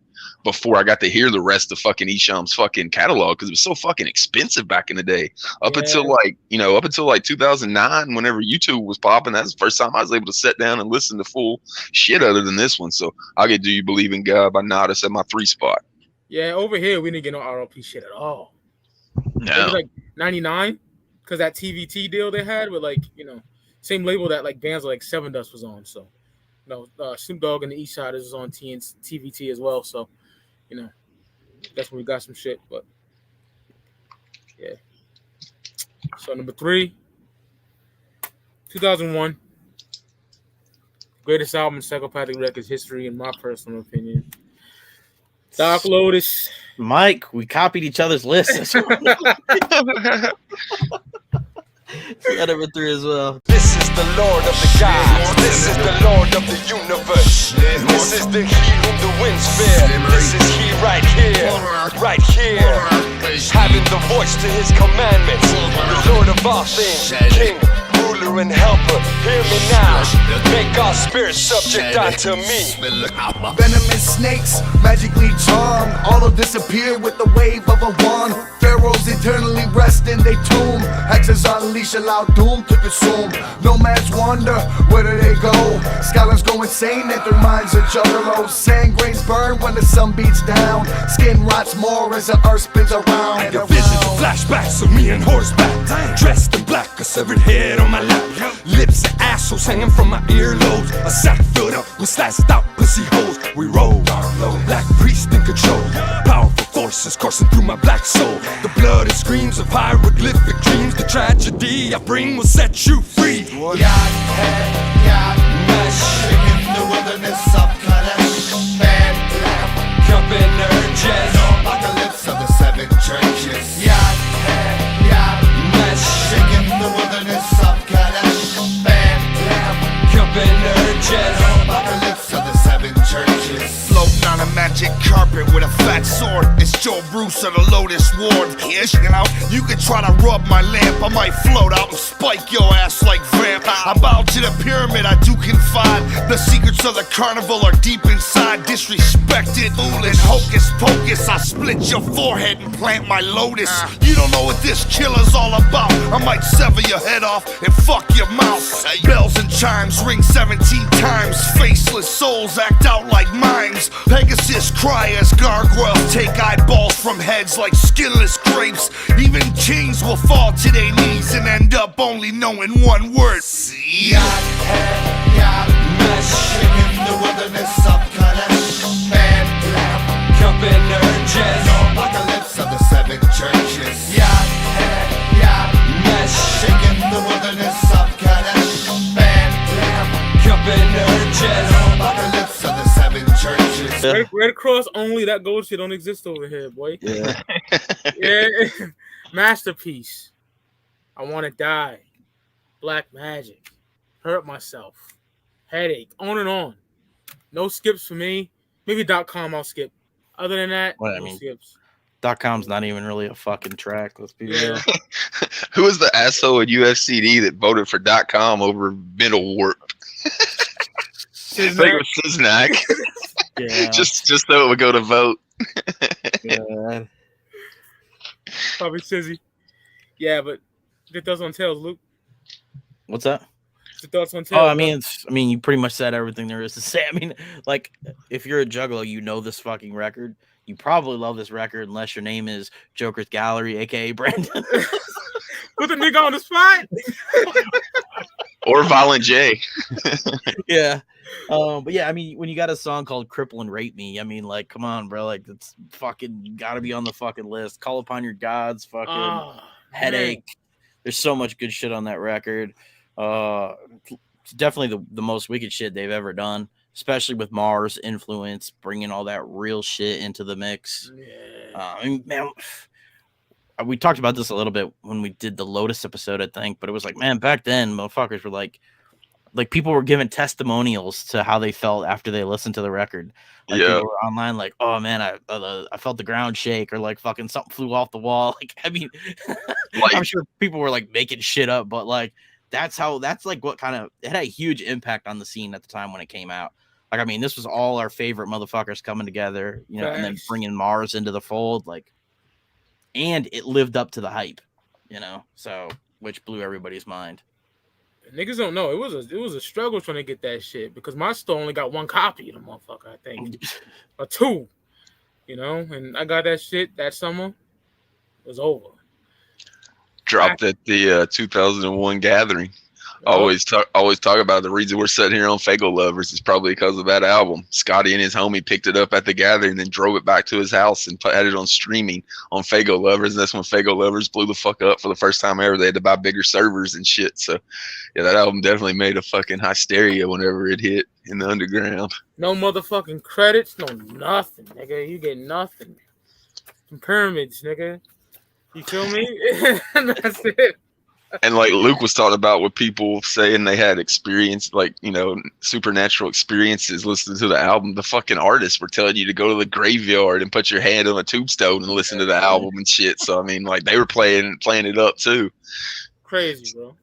before I got to hear the rest of fucking Esham's fucking catalog, because it was so fucking expensive back in the day. Up until like 2009, whenever YouTube was popping, that's the first time I was able to sit down and listen to full shit other than this one. So I'll get Do You Believe in God by NATAS at my 3 spot. Yeah, over here we didn't get no RLP shit at all. No. It was like 99 because that TVT deal they had with like, same label that like bands like Seven Dust was on. So, Snoop Dogg and the East Siders was on TVT as well. So, that's when we got some shit. But yeah. So number 3, 2001, greatest album in Psychopathic Records history, in my personal opinion. Dark Lotus. Mike, we copied each other's lists. Got number 3 as well. This is the Lord of the gods. This is the Lord of the universe. This is the He whom the winds fear. This is He right here, right here, having the voice to His commandments. The Lord of all things, King, ruler and helper. Hear me now, make our spirit subject unto me. Venomous snakes, magically charmed, all will disappear with the wave of a wand. Pharaohs eternally rest in their tomb. Hexes unleash, allow doom to consume. Nomads wander, where do they go? Scholars go insane and their minds are juggalos. Sand grains burn when the sun beats down. Skin rots more as the earth spins around. I get visions of flashbacks of me on horseback, dressed in black, a severed head on my lap. Lips and assholes hanging from my earlobes. A sack filled up with sliced out pussy holes. We roll, black priest in control. Powerful forces coursing through my black soul. The blood and screams of hieroglyphic dreams. The tragedy I bring will set you free. Yad, head, yad, mesh. In the wilderness of Kadesh. Bad lamp, Jumping urges, apocalypse of the seven churches. Yad, head, yad, mesh. In the wilderness of Kadesh. Bad lamp, jumping urges, apocalypse of the seven churches. Floating on a magic carpet with a fat sword. It's Joe Bruce of the Lotus Ward. Ish, you know, you can try to rub my lamp. I might float out and spike your ass like vamp. I bow to the pyramid, I do confide. The secrets of the carnival are deep inside. Disrespected, foolish, hocus pocus. I split your forehead and plant my lotus. You don't know what this killer's all about. I might sever your head off and fuck your mouth. Bells and chimes ring 17 times. Faceless souls act out like mimes. Pegasus cry as gargoyles take eyeballs from heads like skinless grapes. Even kings will fall to their knees and end up only knowing one word. See? Yad, head, yad, mesh. In the wilderness of Kadesh. Bad lamp, jumping urges, apocalypse of the seven churches. Yad, head, yad, mesh. In the wilderness of Kadesh. Bad lamp, jumping urges, apocalypse of the seven churches. Red Cross only, that gold shit don't exist over here, boy. Yeah. Yeah. Masterpiece. I want to die. Black Magic. Hurt myself. Headache. On and on. No skips for me. Maybe .com I'll skip. Other than that, Well, I no mean, skips. .com's not even really a fucking track. Let's be real. Who was the asshole at UFCD that voted for .com over Middle Warp? I think it was Siznak. Yeah. just so it would go to vote. Yeah. Probably Sizzy. Yeah, but your thoughts on Tails, Luke? What's that? Your thoughts on Tails? Oh, I mean, you pretty much said everything there is to say. I mean, like, if you're a juggler, you know this fucking record. You probably love this record unless your name is Jokerz Gallery, aka Brandon. Put the nigga on the spot. Or Violent J. Yeah. But yeah, I mean, when you got a song called Cripple and Rape Me, I mean, like, come on, bro. Like, it's fucking gotta be on the fucking list. Call Upon Your Gods, fucking Headache. Man. There's so much good shit on that record. It's definitely the most wicked shit they've ever done, especially with Mars' influence, bringing all that real shit into the mix. Yeah. I mean, man, we talked about this a little bit when we did the Lotus episode, I think, but it was like, man, back then, motherfuckers were like people were giving testimonials to how they felt after they listened to the record. Like, people were online like, oh man, I felt the ground shake, or like fucking something flew off the wall. Like, I mean, like, I'm sure people were like making shit up, but like that's like what kind of, it had a huge impact on the scene at the time when it came out. Like, I mean, this was all our favorite motherfuckers coming together, you know, and then bringing Mars into the fold, like, and it lived up to the hype, you know, so which blew everybody's mind. Niggas don't know. It was a struggle trying to get that shit because my store only got one copy of the motherfucker, I think. Or two. You know, and I got that shit that summer. It was over. Dropped at the 2001 gathering. Always talk about the reason we're sitting here on Fago Lovers is probably because of that album. Scotty and his homie picked it up at the gathering and then drove it back to his house and had it on streaming on Fago Lovers. And that's when Fago Lovers blew the fuck up for the first time ever. They had to buy bigger servers and shit. So yeah, that album definitely made a fucking hysteria whenever it hit in the underground. No motherfucking credits, no nothing, nigga. You get nothing. Some pyramids, nigga. You feel me? That's it. And like Luke was talking about with people saying they had experience, like, you know, supernatural experiences listening to the album. The fucking artists were telling you to go to the graveyard and put your hand on a tombstone and listen to the album and shit. So I mean, like, they were playing it up too. Crazy, bro.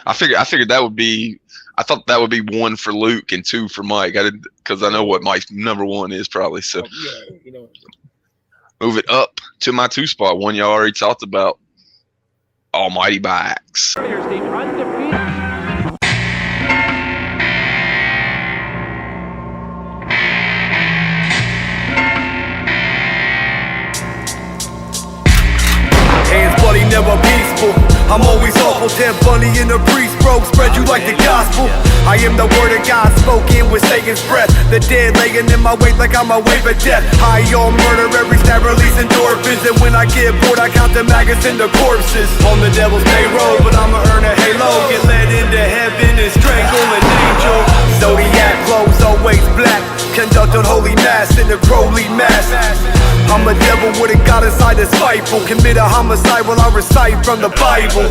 I figured that would be. I thought that would be 1 for Luke and 2 for Mike. Because I know what Mike's number 1 is probably. So move it up to my 2 spot. One y'all already talked about. Almighty by Axe. Hands bloody, never peaceful. I'm always awful, dead bunny in the priest broke. Spread you like the gospel. I am the word of God spoken with Satan's breath. The dead laying in my wake like I'm a wave of death. High on murder, every stab release endorphins. And when I get bored, I count the maggots and the corpses. On the devil's payroll, but I'ma earn a halo. Get led into heaven and strangle an angel. Zodiac clothes always black. Conduct unholy mass in the Crowley mass. I'm a devil with a god inside a spiteful. Commit a homicide while I recite from the Bible.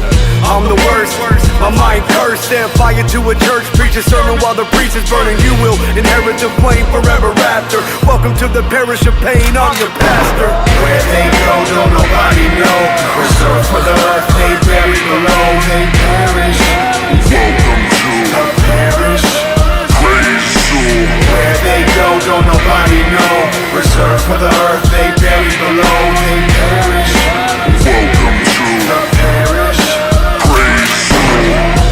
I'm the worst, my mind cursed. Set fire to a church, preach a sermon while the priest is burning. You will inherit the flame forever after. Welcome to the parish of pain, I'm your pastor. Where they go, don't nobody know. Reserved for the earth, they bury below. They perish. Welcome to the parish. Praise to. Where they go, don't nobody know. Reserved for the earth, they bury below. They perish. Welcome to the parish. Praise to.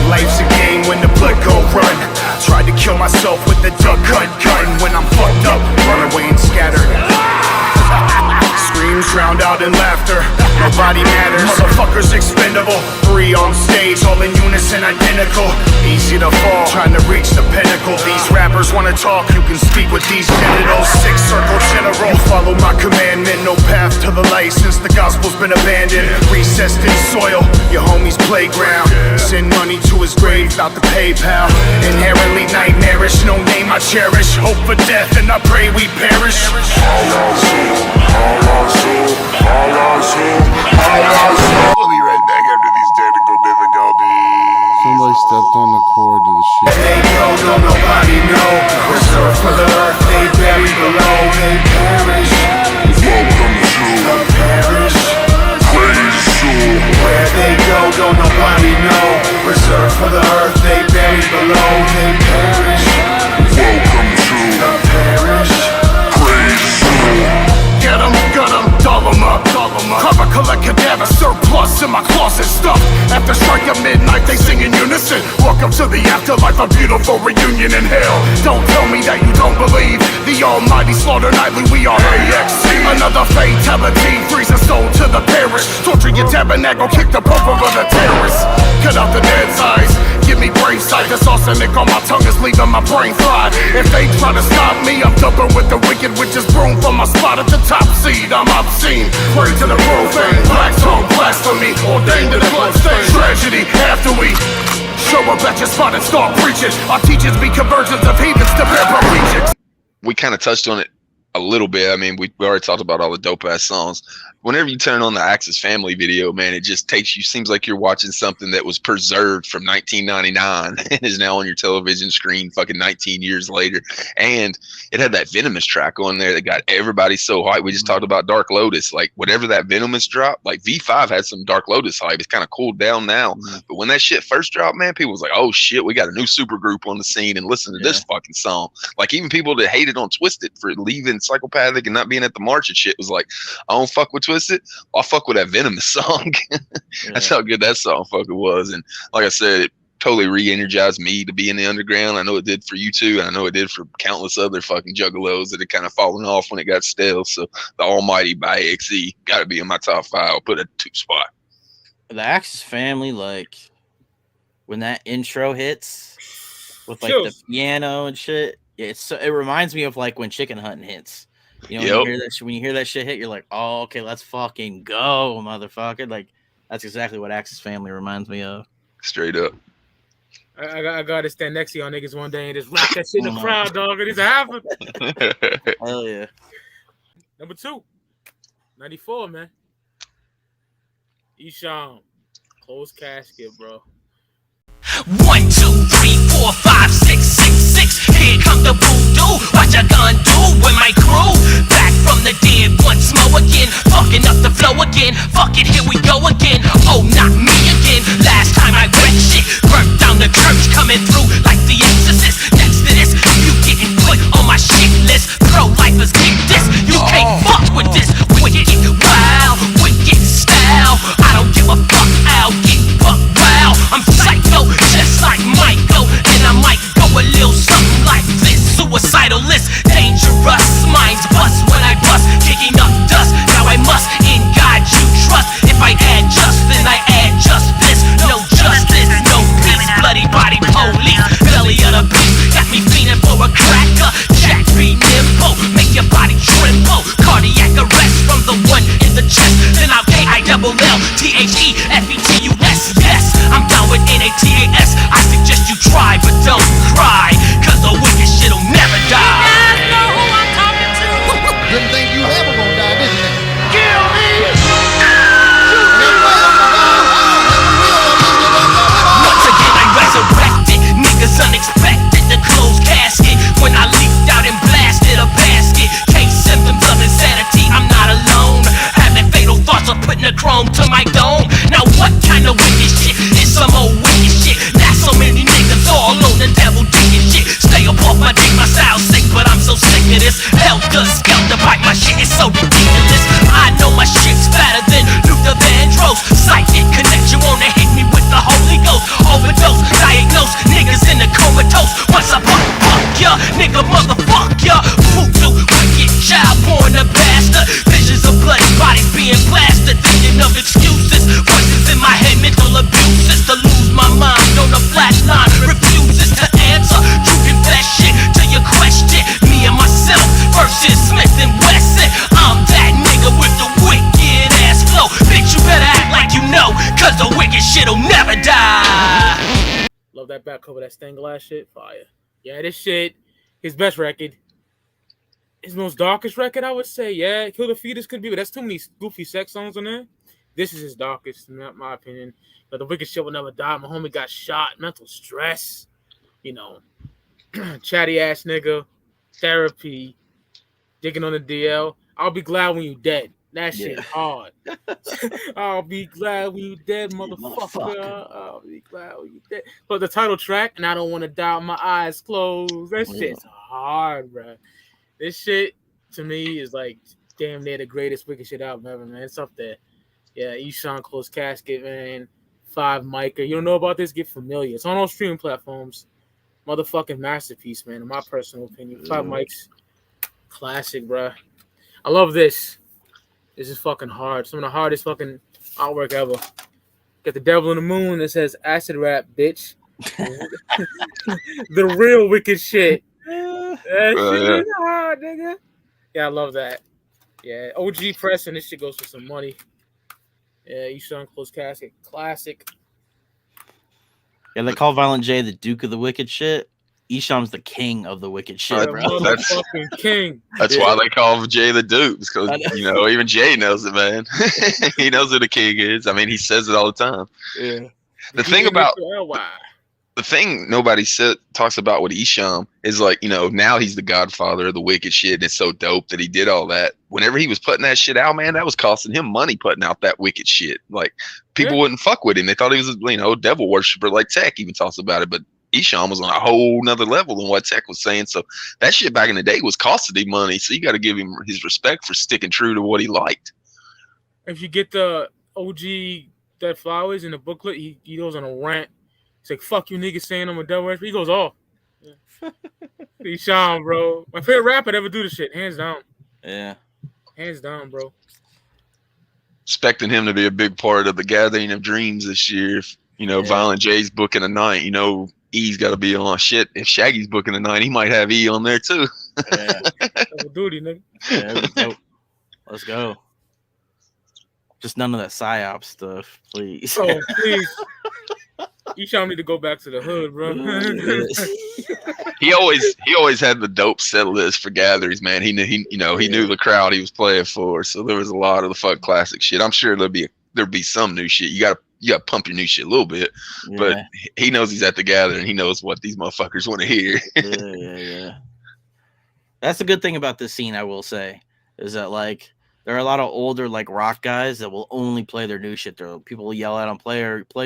Life's a game when the blood go run. Tried to kill myself with the duck gun. When I'm fucked up, run away and scatter. Screams drowned out in laughter. Nobody matters. Motherfuckers expendable. 3 on stage, all in unison, identical. Easy to fall, trying to reach the pinnacle. These rappers wanna talk, you can speak with these genitals. 6 circle general. You follow my commandment, no path to the light since the gospel's been abandoned. Recessed in soil, your homie's playground. Send money to his grave without the PayPal. Inherently nightmarish, no name I cherish. Hope for death and I pray we perish. We'll be right back after these technical difficulties. Somebody stepped on the cord to the shit. They go, don't nobody know. Reserved for the earth, they bury below. They perish. Welcome to the parish. Praise to. Where they go, don't nobody know. Reserved for the earth, they bury below. They perish. Welcome to the parish. Praise to. Get 'em, gut 'em, doll 'em up. Cover, collect cadaver surplus in my closet stuff. After strike at midnight, they sing in unison. Welcome to the afterlife, a beautiful reunion in hell. Don't tell me that you don't believe the almighty slaughter nightly. We are AXC. Another fatality, freeze a soul to the parish. Torture your tabernacle, kick the pope over the terrorists. Cut out the dead's eyes, give me brain sight. This arsenic on my tongue is leaving my brain fried. If they try to stop me, I'm dumping with the wicked witches broom from my spot at the top seed. I'm obscene, pray to the profane, black tongue blasphemy, ordained to the bloodstained tragedy. After we show up at your spot and start preaching, our teachers be conversions of heathens to bear allegiance. We kind of touched on it a little bit. I mean, we already talked about all the dope ass songs. Whenever you turn on the Axis Family video, man, it just takes you, seems like you're watching something that was preserved from 1999 and is now on your television screen fucking 19 years later. And it had that Venomous track on there that got everybody so hyped. We just talked about Dark Lotus. Like, whatever that Venomous dropped, like V5 had some Dark Lotus hype. It's kind of cooled down now. But when that shit first dropped, man, people was like, oh shit, we got a new super group on the scene and listen to this fucking song. Like, even people that hated on Twiztid for leaving Psychopathic and not being at the march and shit was like, I don't fuck with Twiztid. I'll fuck with that Venomous song. That's how good that song fucking was. And like I said, it totally re-energized me to be in the underground. I know it did for you too, and I know it did for countless other fucking juggalos that had kind of fallen off when it got stale. So the Almighty by AXE got to be in my top 5. I'll put a 2 spot. The Axis Family, like when that intro hits with like the piano and shit, it reminds me of like when Chicken Hunting hits. You know, when you hear that shit hit, you're like, oh, okay, let's fucking go, motherfucker. Like, that's exactly what Axis Family reminds me of. Straight up. I gotta stand next to y'all niggas one day and just rock that shit in the crowd, dog. It is happening. Hell yeah. Number 2, 94, man. Esham, Closed Casket, bro. 1, 2, 3, 4, 5, 6, 6, 6. Here comes the voodoo. What you gonna do with my crew? Back from the dead once more again. Fucking up the flow again. Fuck it, here we go again. Oh, not me again. Last time I wrecked shit. Burn helter skelter bite. My shit is so ridiculous. I know my shit's fatter than Luther Vandross. Psychic connection, wanna hit me with the Holy Ghost. Overdose, diagnose, niggas in the comatose. Once I fuck ya, nigga motherfuck ya. Voodoo, wicked, child born a bastard. Visions of bloody bodies being blasted. Thinking of excuses, voices in my head, mental abuses. To lose my mind on a flash line, refuses to answer. You confess shit to your question. Me and myself versus Smith and Wesson. I'm that nigga with the wicked ass flow. Bitch, you better act like you know, cause the wicked shit'll never die. Love that back cover, that stained glass shit. Fire. Yeah, this shit, his best record. His most darkest record, I would say. Yeah, Kill the Fetus could be, but that's too many goofy sex songs on there. This is his darkest, in my opinion. But the wicked shit will never die. My homie got shot, mental stress, you know, chatty ass nigga, therapy, digging on the DL. I'll be glad when you dead. That shit hard. I'll be glad when you dead, motherfucker. I'll be glad when you dead. But the title track, and I don't want to die with my eyes closed. That shit's hard, bro. This shit, to me, is like damn near the greatest wicked shit album ever, man. It's up there. Yeah, Esham, Closed Casket, man. 5 Micah. You don't know about this? Get familiar. It's on all streaming platforms. Motherfucking masterpiece, man, in my personal opinion. 5 Mics. Classic, bro. I love this. This is fucking hard. Some of the hardest fucking artwork ever. Got the devil in the moon that says acid rap, bitch. The real wicked shit. That shit is hard, nigga. Yeah, I love that. Yeah, OG press and this shit goes for some money. Yeah, Esham, Closed Casket. Classic. Yeah, they call Violent J the Duke of the Wicked shit. Esham's the king of the wicked shit, bro. Motherfucking king. That's why they call Jay the Duke, because you know even Jay knows it, man. He knows who the king is. I mean, he says it all the time. Yeah. The thing nobody talks about with Esham is like, you know, now he's the godfather of the wicked shit, and it's so dope that he did all that. Whenever he was putting that shit out, man, that was costing him money putting out that wicked shit. Like people wouldn't fuck with him. They thought he was, you know, devil worshiper. Like Tech even talks about it, but Esham was on a whole nother level than what Tech was saying. So that shit back in the day was costing him money. So you got to give him his respect for sticking true to what he liked. If you get the OG Dead Flowers in the booklet, he goes on a rant. He's like, fuck you niggas saying I'm a devil worshiper. He goes off. Yeah. Esham, bro. My favorite rapper to ever do this shit. Hands down. Yeah. Hands down, bro. Expecting him to be a big part of the Gathering of Dreams this year. If, you know, Violent J's booking a night, you know, E's got to be on shit. If Shaggy's booking a night, he might have E on there too. Yeah. Double duty, nigga. Yeah, let's go. Just none of that psyop stuff, please. Oh, please. Esham need to go back to the hood, bro. He always had the dope set list for gatherings, man. He knew he knew the crowd he was playing for, so there was a lot of the fuck classic shit. I'm sure there'll be some new shit. You gotta pump your new shit a little bit, but he knows he's at the gathering. He knows what these motherfuckers want to hear. Yeah. That's the good thing about this scene, I will say, is that like there are a lot of older like rock guys that will only play their new shit. People will yell at them, play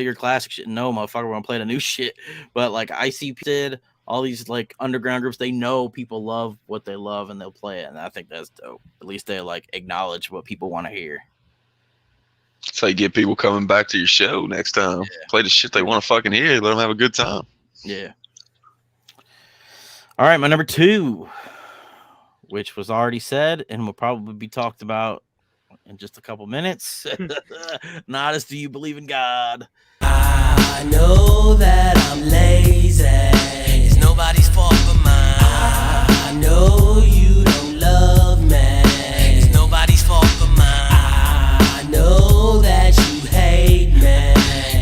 your classic shit. No, motherfucker, we're gonna play the new shit. But like ICP did, all these like underground groups, they know people love what they love and they'll play it. And I think that's dope. At least they like acknowledge what people want to hear. That's how you get people coming back to your show next time. Play the shit they want to fucking hear. Let them have a good time. Yeah. All right, my number 2, which was already said and will probably be talked about in just a couple minutes. NATAS, do you believe in God? I know that I'm lazy. It's nobody's fault but mine. I know you don't love me. It's nobody's fault but mine. I know that you hate me.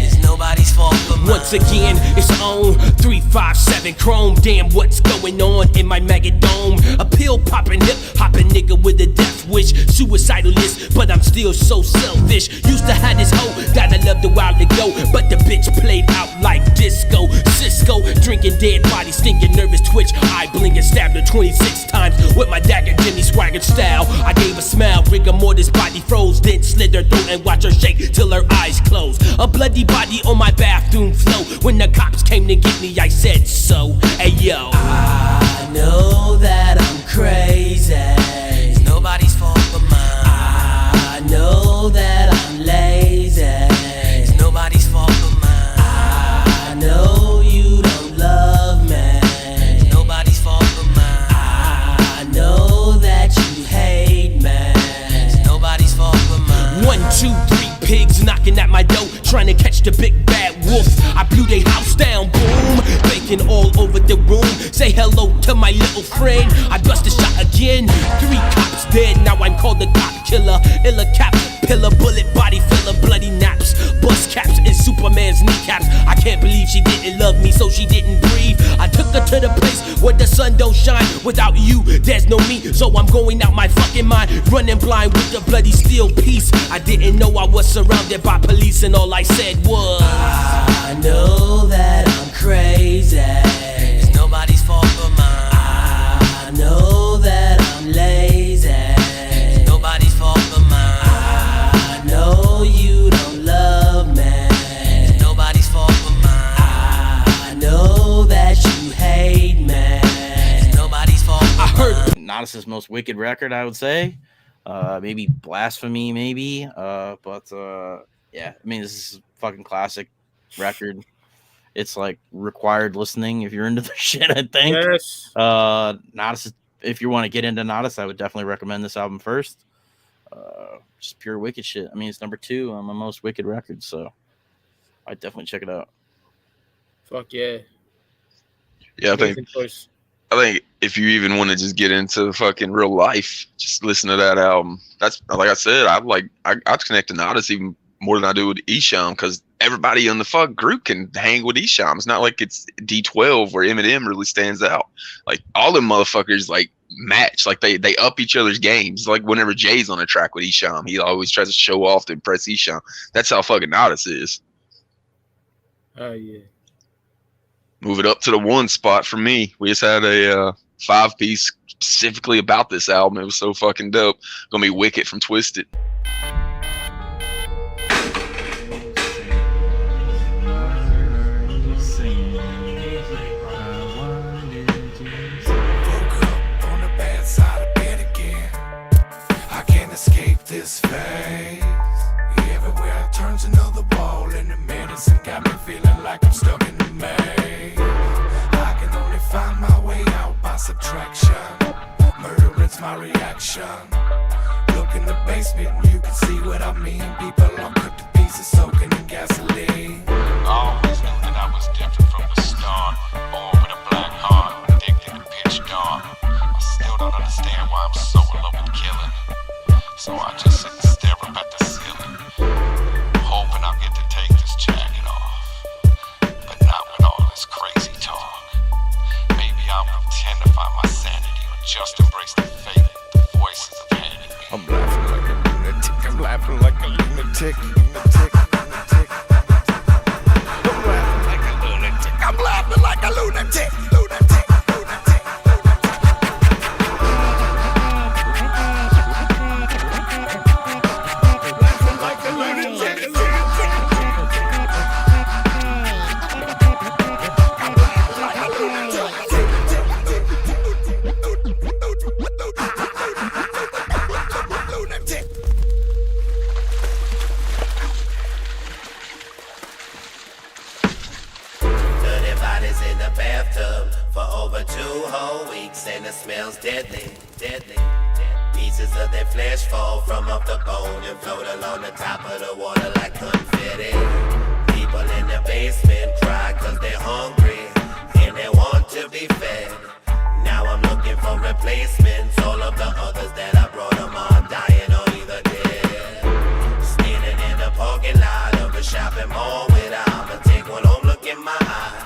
It's nobody's fault but mine. Once again, it's on 357 Chrome. Damn, what's going on in my maggot dome? A pill popping, hip hopping nigga with a death wish. Suicidalist, but I'm still so selfish. Used to have this hoe that I loved a while ago, but the bitch played out like disco. Cisco, drinking dead body, stinking nervous twitch. Eye blinking, stabbed her 26 times with my dagger, Jimmy Swagger style. I gave a smile, rigor mortis, body froze, then slid her throat and watch her shake till her eyes closed. A bloody body on my bathroom floor. When the cops came to get me, I said so. Hey yo, I know that I'm crazy. trying to catch the big bad wolf. I blew their house down, boom, bacon all over the room. Say hello to my little friend. I bust a shot again. 3 cops dead, now I'm called the cop killer. Illa cap, pillar, bullet, body filler, bloody naps, bust caps, and Superman's kneecaps. I can't believe she didn't love me, so she didn't breathe. I took her to the place where the sun don't shine. Without you, there's no me, so I'm going out my fucking mind, running blind with the bloody steel piece. I didn't know I was surrounded by police, and all I said was, I know that I'm crazy. It's nobody's fault but mine. I know that I'm lazy. It's nobody's fault but mine. I know you don't love me. It's nobody's fault but mine. I know that you hate me. It's nobody's fault but mine. I heard NATAS' most wicked record, I would say. Maybe Blasphemy, maybe. Yeah, I mean, this is a fucking classic record. It's like required listening if you're into the shit, I think. Yes. NATAS, if you want to get into NATAS, I would definitely recommend this album first. Just pure wicked shit. I mean, it's number 2 on my most wicked records, so I'd definitely check it out. Fuck yeah. Yeah, I think if you even want to just get into fucking real life, just listen to that album. That's like I said, I connect to NATAS even more than I do with Esham, because everybody in the fuck group can hang with Esham. It's not like it's D12 where Eminem really stands out. Like all them motherfuckers like match, like they up each other's games. Like whenever Jay's on a track with Esham, he always tries to show off to impress Esham. That's how fucking NATAS is. Oh yeah. Move it up to the 1 spot for me. We just had a 5-piece specifically about this album. It was so fucking dope. Gonna be Wicked from Twiztid. This phase, everywhere I turn's another wall, and the medicine got me feeling like I'm stuck in the maze. I can only find my way out by subtraction. Murdering's my reaction. Look in the basement and you can see what I mean. People are cut to pieces soaking in gasoline. Always knew that I was different from the start. Born with a black heart, addicted to pitch dark. I still don't understand why I'm so in love with killing. So I just sit and stare up at the ceiling, hoping I'll get to take this jacket off. But not with all this crazy talk. Maybe I'll pretend to find my sanity, or just embrace the fate the voices have handed me. I'm laughing like a lunatic. I'm laughing like a lunatic. I'm laughing like a lunatic. I'm laughing like a lunatic. Smells deadly, deadly. Pieces of their flesh fall from off the bone and float along the top of the water like confetti. People in the basement cry cause they're hungry and they want to be fed. Now I'm looking for replacements. All of the others that I brought them are dying or either dead. Standing in the parking lot of a shopping mall with I'ma take one home, look in my eye.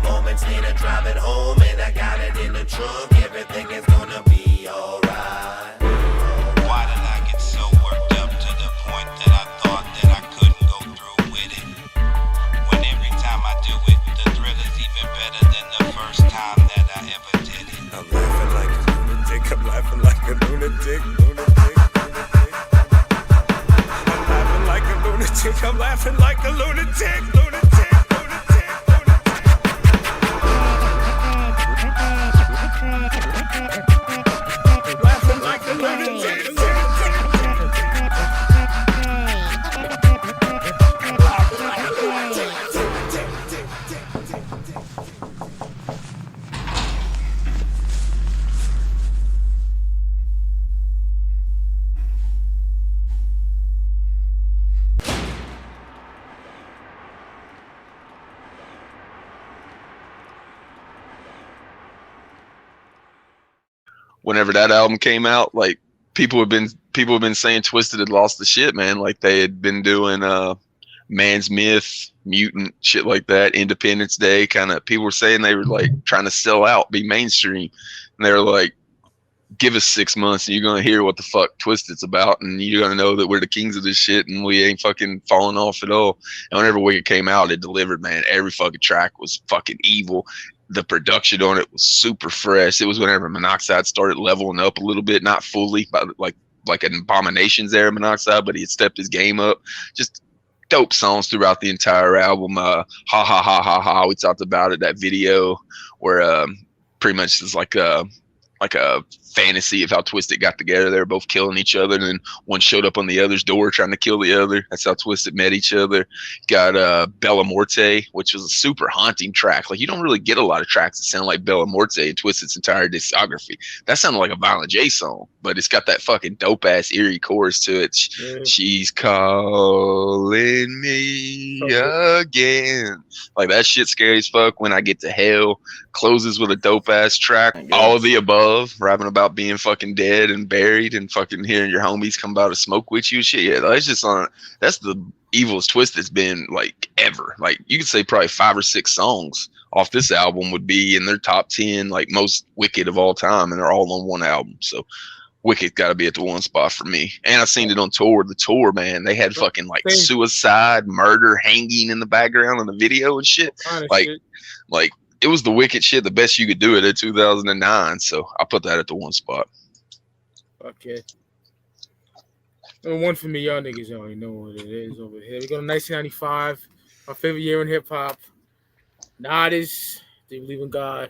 Moments later driving home and I got it in the trunk. Everything is gonna be alright. Why did I get so worked up to the point that I thought that I couldn't go through with it? When every time I do it, the thrill is even better than the first time that I ever did it. I'm laughing like a lunatic. I'm laughing like a lunatic. I'm laughing like a lunatic. I'm laughing like a lunatic. whenever that album came out, like people have been saying Twiztid had lost the shit, man. Like they had been doing Man's Myth, Mutant, shit like that, Independence Day kind of. People were saying they were like trying to sell out, be mainstream, and they were like, give us 6 months and you're gonna hear what the fuck Twiztid's about, and you're gonna know that we're the kings of this shit and we ain't fucking falling off at all. And whenever Wicked came out, it delivered, man. Every fucking track was fucking evil. The production on it was super fresh. It was whenever Monoxide started leveling up a little bit, not fully, but like an Abominations era Monoxide, but he had stepped his game up. Just dope songs throughout the entire album. Ha ha ha ha ha. We talked about it. That video where pretty much is like a fantasy of how Twiztid got together. They were both killing each other, and then one showed up on the other's door trying to kill the other. That's how Twiztid met each other. Got Bella Morte, which was a super haunting track. Like, you don't really get a lot of tracks that sound like Bella Morte in Twiztid's entire discography. That sounded like a Violent J song, but it's got that fucking dope ass eerie chorus to it. She's calling me again. Like, that shit's scary as fuck. When I Get to Hell closes with a dope ass track. All of the Above, rapping about being fucking dead and buried and fucking hearing your homies come by to smoke with you and shit. Yeah, that's just that's the evilest Twiztid's been like ever. Like, you could say probably 5 or 6 songs off this album would be in their top 10 like most Wicked of all time, and they're all on one album. So Wicked got to be at the one spot for me. And I seen it on tour. The tour, man, they had fucking like suicide, murder, hanging in the background in the video and shit. Like it was the Wicked shit, the best you could do it at 2009. So I put that at the one spot. Okay. Number one for me, y'all niggas already know what it is over here. We go to 1995, my favorite year in hip hop. NATAS, They Believe in God.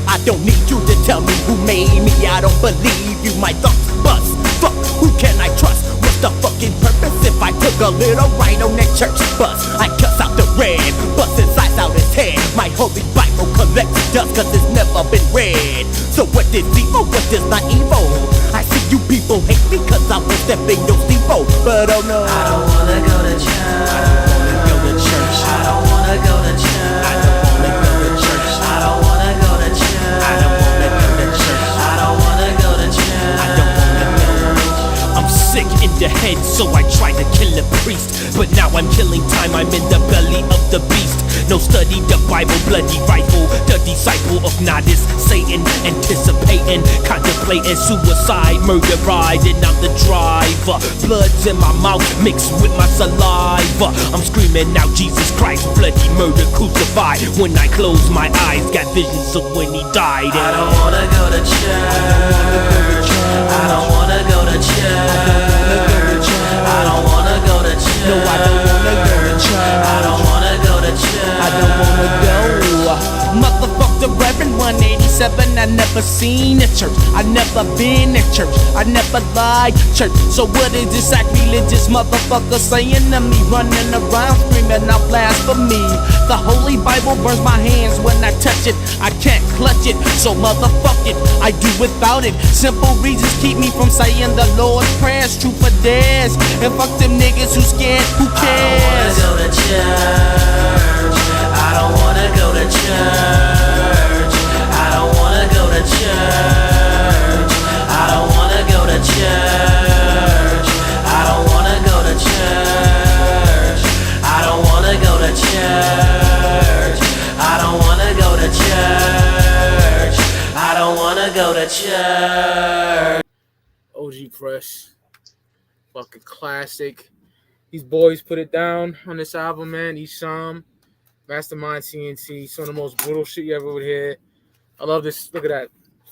I don't need you to tell me who made me. I don't believe you. My thoughts bust. Fuck, who can I trust? What's the fucking purpose if I took a little ride on that church bus? I cuss out the red, bust his eyes out his head. My holy Bible collects dust cause it's never been read. So what is evil? What is not evil? I see you people hate me cause I was stepping your steeple. But oh no, I don't wanna go to church. I don't wanna go to church. I don't wanna go to church. I don't wanna go to church. I don't wanna go to church. I don't wanna go to church. I don't wanna go to church. I don't wanna go. I'm sick in the head, so I try to kill a priest. But now I'm killing time, I'm in the belly of the beast. No study the Bible, bloody rifle. The disciple of NATAS, Satan, anticipating, contemplating suicide, murder riding out the driver. Blood's in my mouth mixed with my saliva. I'm screaming out Jesus Christ, bloody murder crucified. When I close my eyes, got visions of when he died. I don't wanna go to church. I don't wanna go to church. I don't wanna go to church. No, I don't wanna go to church. I don't wanna go to church. I don't wanna go. Motherfuck the Reverend 187. I never seen a church. I never been in church. I never lied church. So what is this sacrilegious motherfucker saying to me? Running around screaming out blasphemy. The Holy Bible burns my hands when I touch it. I can't clutch it, so motherfuck it. I do without it. Simple reasons keep me from saying the Lord's prayers. True for theirs. And fuck them niggas who scared. Who cares? I don't wanna go to church. I don't wanna go to church. I don't wanna go to church. I don't wanna go to church. I don't wanna go to church. I don't wanna go to church. I don't wanna go to church. I don't wanna go to church. OG Press, fucking classic. These boys put it down on this album, man. Esham, Mastermind CNC, some of the most brutal shit you ever would hear. I love this. Look at that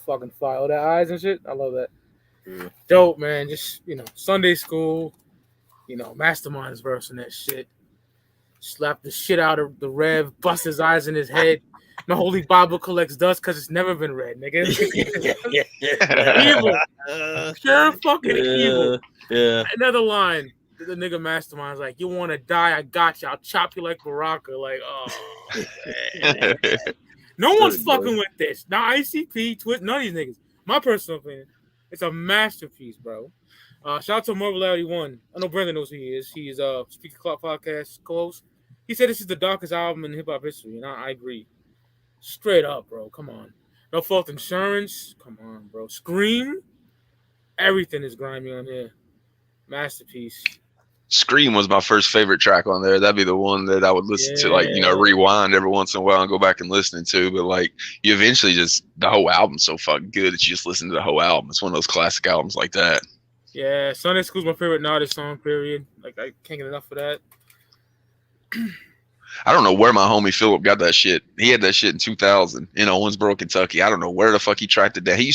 fucking fire. All that eyes and shit. I love that. Dope, man. Just, Sunday school. Mastermind's verse and that shit. Slap the shit out of the Rev, bust his eyes in his head. The Holy Bible collects dust because it's never been read, nigga. Evil. Pure fucking evil. Yeah. Another line. The nigga Mastermind's like, you want to die? I got you. I'll chop you like Baraka. Like, oh. Man. No one's fucking with this. Now, ICP, Twist, none of these niggas. My personal opinion, it's a masterpiece, bro. Shout out to Marvelarity1. I know Brandon knows who he is. He's Speaker Clock Podcast co-host. He said this is the darkest album in hip-hop history, and I agree. Straight up, bro. Come on. No Fault Insurance. Come on, bro. Scream. Everything is grimy on here. Masterpiece. Scream was my first favorite track on there. That'd be the one that I would listen to, like, rewind every once in a while and go back and listen to. But like, you eventually the whole album's so fucking good that you just listen to the whole album. It's one of those classic albums like that. Yeah, Sunday School's my favorite NATAS song, period. Like, I can't get enough of that. I don't know where my homie Philip got that shit. He had that shit in 2000 in Owensboro, Kentucky. I don't know where the fuck he tracked it down. He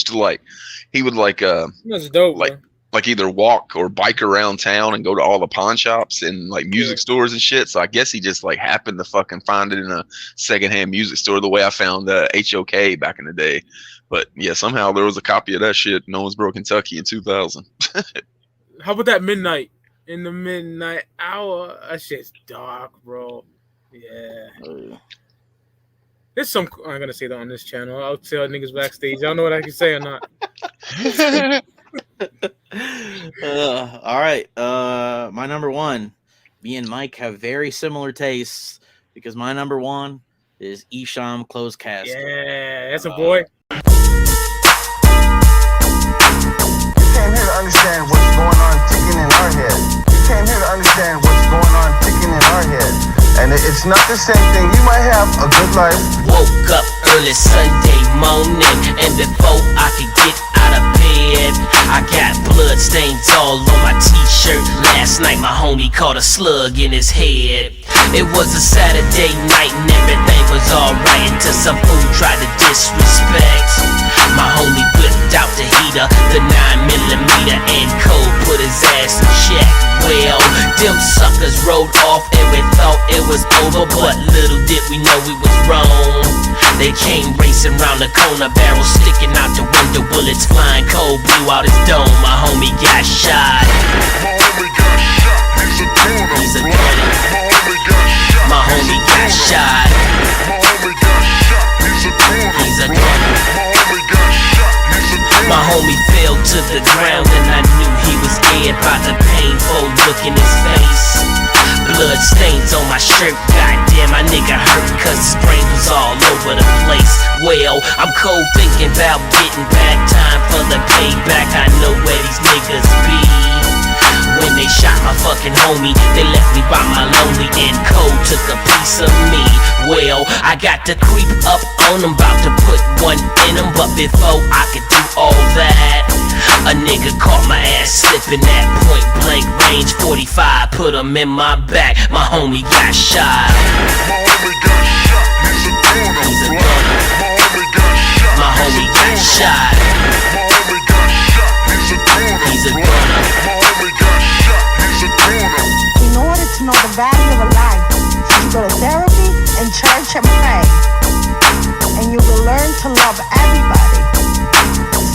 would That's dope, like either walk or bike around town and go to all the pawn shops and like music stores and shit. So I guess he just like happened to fucking find it in a secondhand music store the way I found HOK back in the day. But yeah, somehow there was a copy of that shit in Owensboro, Kentucky in 2000. How about that Midnight? In the midnight hour? That shit's dark, bro. Yeah. There's some. I'm gonna say that on this channel. I'll tell niggas backstage. I don't know what I can say or not. All right. My number one. Me and Mike have very similar tastes because my number one is Esham Closed Casket. Yeah, that's a boy. You came here to understand what's going on ticking in our head. You came here to understand what's going on ticking in our head. And it's not the same thing. You might have a good life. Woke up early Sunday morning, and before I could get out of bed, I got blood stains all on my t-shirt. Last night my homie caught a slug in his head. It was a Saturday night and everything was alright until some fool tried to disrespect. My homie whipped out the heater, the 9mm, and Cole put his ass in check. Well, them suckers rode off and we thought it was over, but little did we know we was wrong. They came racing round the corner, barrels sticking out the window, bullets flying, Cole blew out his dome. My homie got shot. My homie got shot, he's a gunner. He's a gunner. My homie got shot, My homie got shot. he's a gunner. He's a gunner. My homie got shot, he's a gunner. My homie fell to the ground and I knew he was dead by the painful look in his face. Blood stains on my shirt, goddamn, my nigga hurt cause his brain was all over the place. Well, I'm cold thinking about getting back, time for the payback. I know where these niggas be. When they shot my fucking homie, they left me by my lonely, and Cole took a piece of me. Well, I got to creep up on him, about to put one in him, but before I could do all that, a nigga caught my ass slipping at point blank range 45, put him in my back, my homie got shot. My homie got shot, he's a gunner. He's a gunner. My homie got shot, My homie got shot. he's a gunner. He's a gunner. My homie got shot, he's a gunner. In order to know the value of a life, you go to therapy and church and pray. And you will learn to love everybody.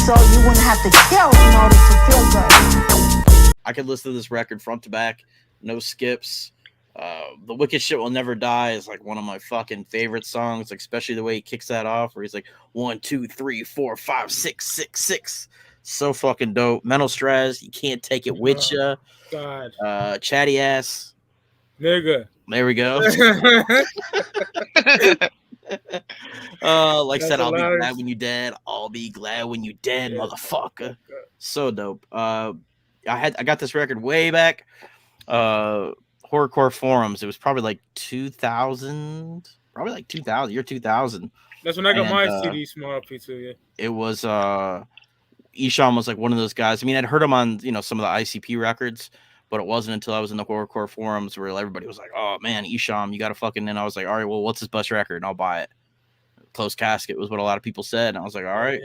So you wouldn't have to kill in order to feel good. I could listen to this record front to back, no skips. The Wicked Shit Will Never Die is like one of my fucking favorite songs, like, especially the way he kicks that off, where he's like 1, 2, 3, 4, 5, 6, 6, 6. So fucking dope. Mental Stress, You Can't Take It With Ya. God. Chatty Ass. Nigga. There we go. Like I said, I'll be glad when you dead. I'll be glad when you dead, motherfucker. So dope. I got this record way back. Horrorcore forums. It was probably like 2000. Probably like 2000. Year 2000. That's when I got my CD Small P2. Yeah. It was Esham was like one of those guys. I mean, I'd heard him on some of the ICP records, but it wasn't until I was in the horrorcore forums where everybody was like, "Oh man, Esham, you got to fucking." And I was like, "All right, well, what's his best record?" And I'll buy it. Closed Casket was what a lot of people said, and I was like, "All right."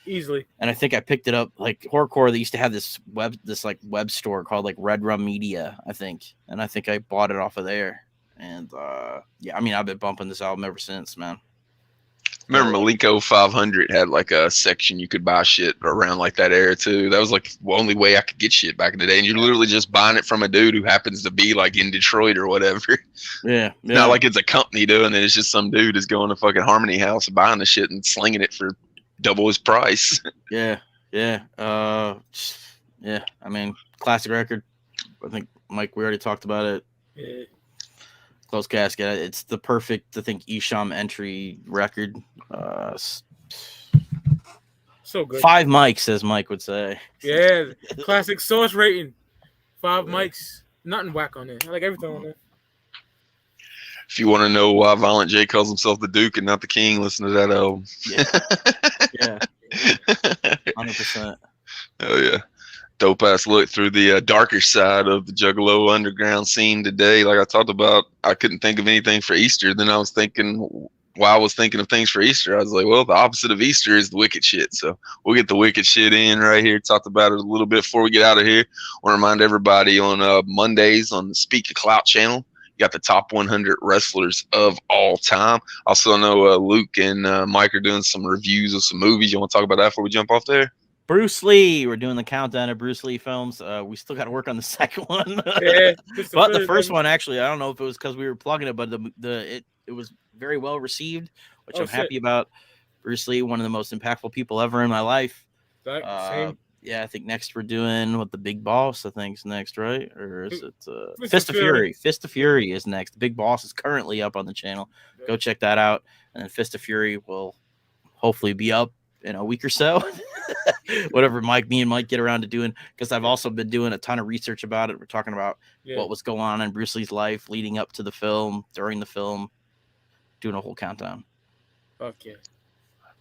Easily. And I think I picked it up like horrorcore. They used to have this web store called like Red Rum Media, I think, and I think I bought it off of there. And yeah, I mean, I've been bumping this album ever since, man. Remember Malenko 500 had like a section you could buy shit around like that era too. That was like the only way I could get shit back in the day. And you're literally just buying it from a dude who happens to be like in Detroit or whatever. Yeah. Not like it's a company doing it. It's just some dude is going to fucking Harmony House buying the shit and slinging it for double his price. Yeah. I mean, classic record. I think Mike, we already talked about it. Yeah. Close Casket. It's the perfect, I think, Esham entry record. So good. 5 mics, as Mike would say. Yeah, classic source rating. 5 mics. Nothing whack on there. I like everything on there. If you want to know why Violent J calls himself the Duke and not the King, listen to that album. Yeah. 100%. Oh yeah. Dope ass look through the darker side of the Juggalo underground scene today. Like I talked about, I couldn't think of anything for Easter. Then I was thinking, while I was thinking of things for Easter, I was like, well, the opposite of Easter is the wicked shit. So we'll get the wicked shit in right here. Talked about it a little bit before we get out of here. I want to remind everybody on Mondays on the Speak of Clout channel, you got the top 100 wrestlers of all time. Also, I know Luke and Mike are doing some reviews of some movies. You want to talk about that before we jump off there? Bruce Lee. We're doing the countdown of Bruce Lee films. We still got to work on the second one. Yeah, but the first one, actually, I don't know if it was because we were plugging it, but it was very well received, which I'm happy about. Bruce Lee, one of the most impactful people ever in my life. Same. Yeah, I think next we're doing what the Big Boss, I think, is next, right? Or is it Fist of Fury? Fist of Fury is next. The Big Boss is currently up on the channel. Go check that out. And then Fist of Fury will hopefully be up in a week or so. Whatever me and Mike get around to doing, because I've also been doing a ton of research about it. We're talking about what was going on in Bruce Lee's life leading up to the film, during the film, doing a whole countdown. Okay.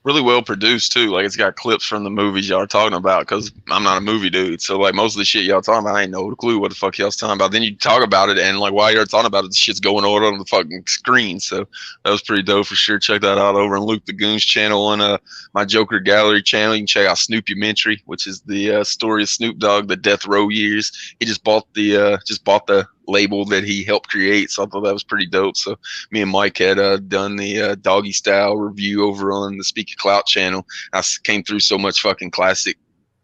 Really well produced too. Like it's got clips from the movies y'all are talking about, because I'm not a movie dude. So like most of the shit y'all talking about, I ain't no clue what the fuck y'all's talking about. Then you talk about it, and like while you're talking about it, the shit's going on the fucking screen. So that was pretty dope for sure. Check that out over on Luke the Goon's channel on my Jokerz Gallery channel. You can check out Snoopumentary, which is the story of Snoop Dogg, the death row years. He just bought the label that he helped create, so I thought that was pretty dope. So me and Mike had done the doggy style review over on the Speak of Clout channel. I came through so much fucking classic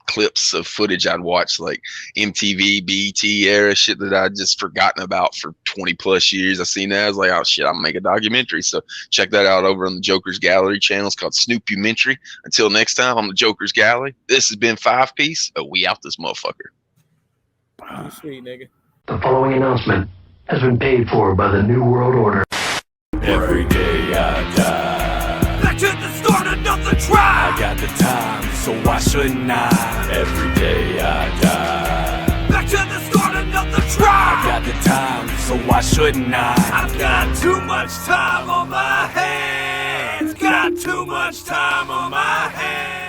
clips of footage I'd watched, like MTV, BET era shit that I'd just forgotten about for 20 plus years. I seen that, I was like, oh shit, I'm gonna make a documentary. So check that out over on the Jokerz Gallery channel. It's called Snoopumentary. Until next time, I'm the Jokerz Gallery. This has been 5 Piece. We out this motherfucker. Sweet nigga. The following announcement has been paid for by the New World Order. Every day I die. Back to the start, another try. I got the time, so why shouldn't I? Every day I die. Back to the start, another try. I got the time, so why shouldn't I? I've got too much time on my hands. Got too much time on my hands.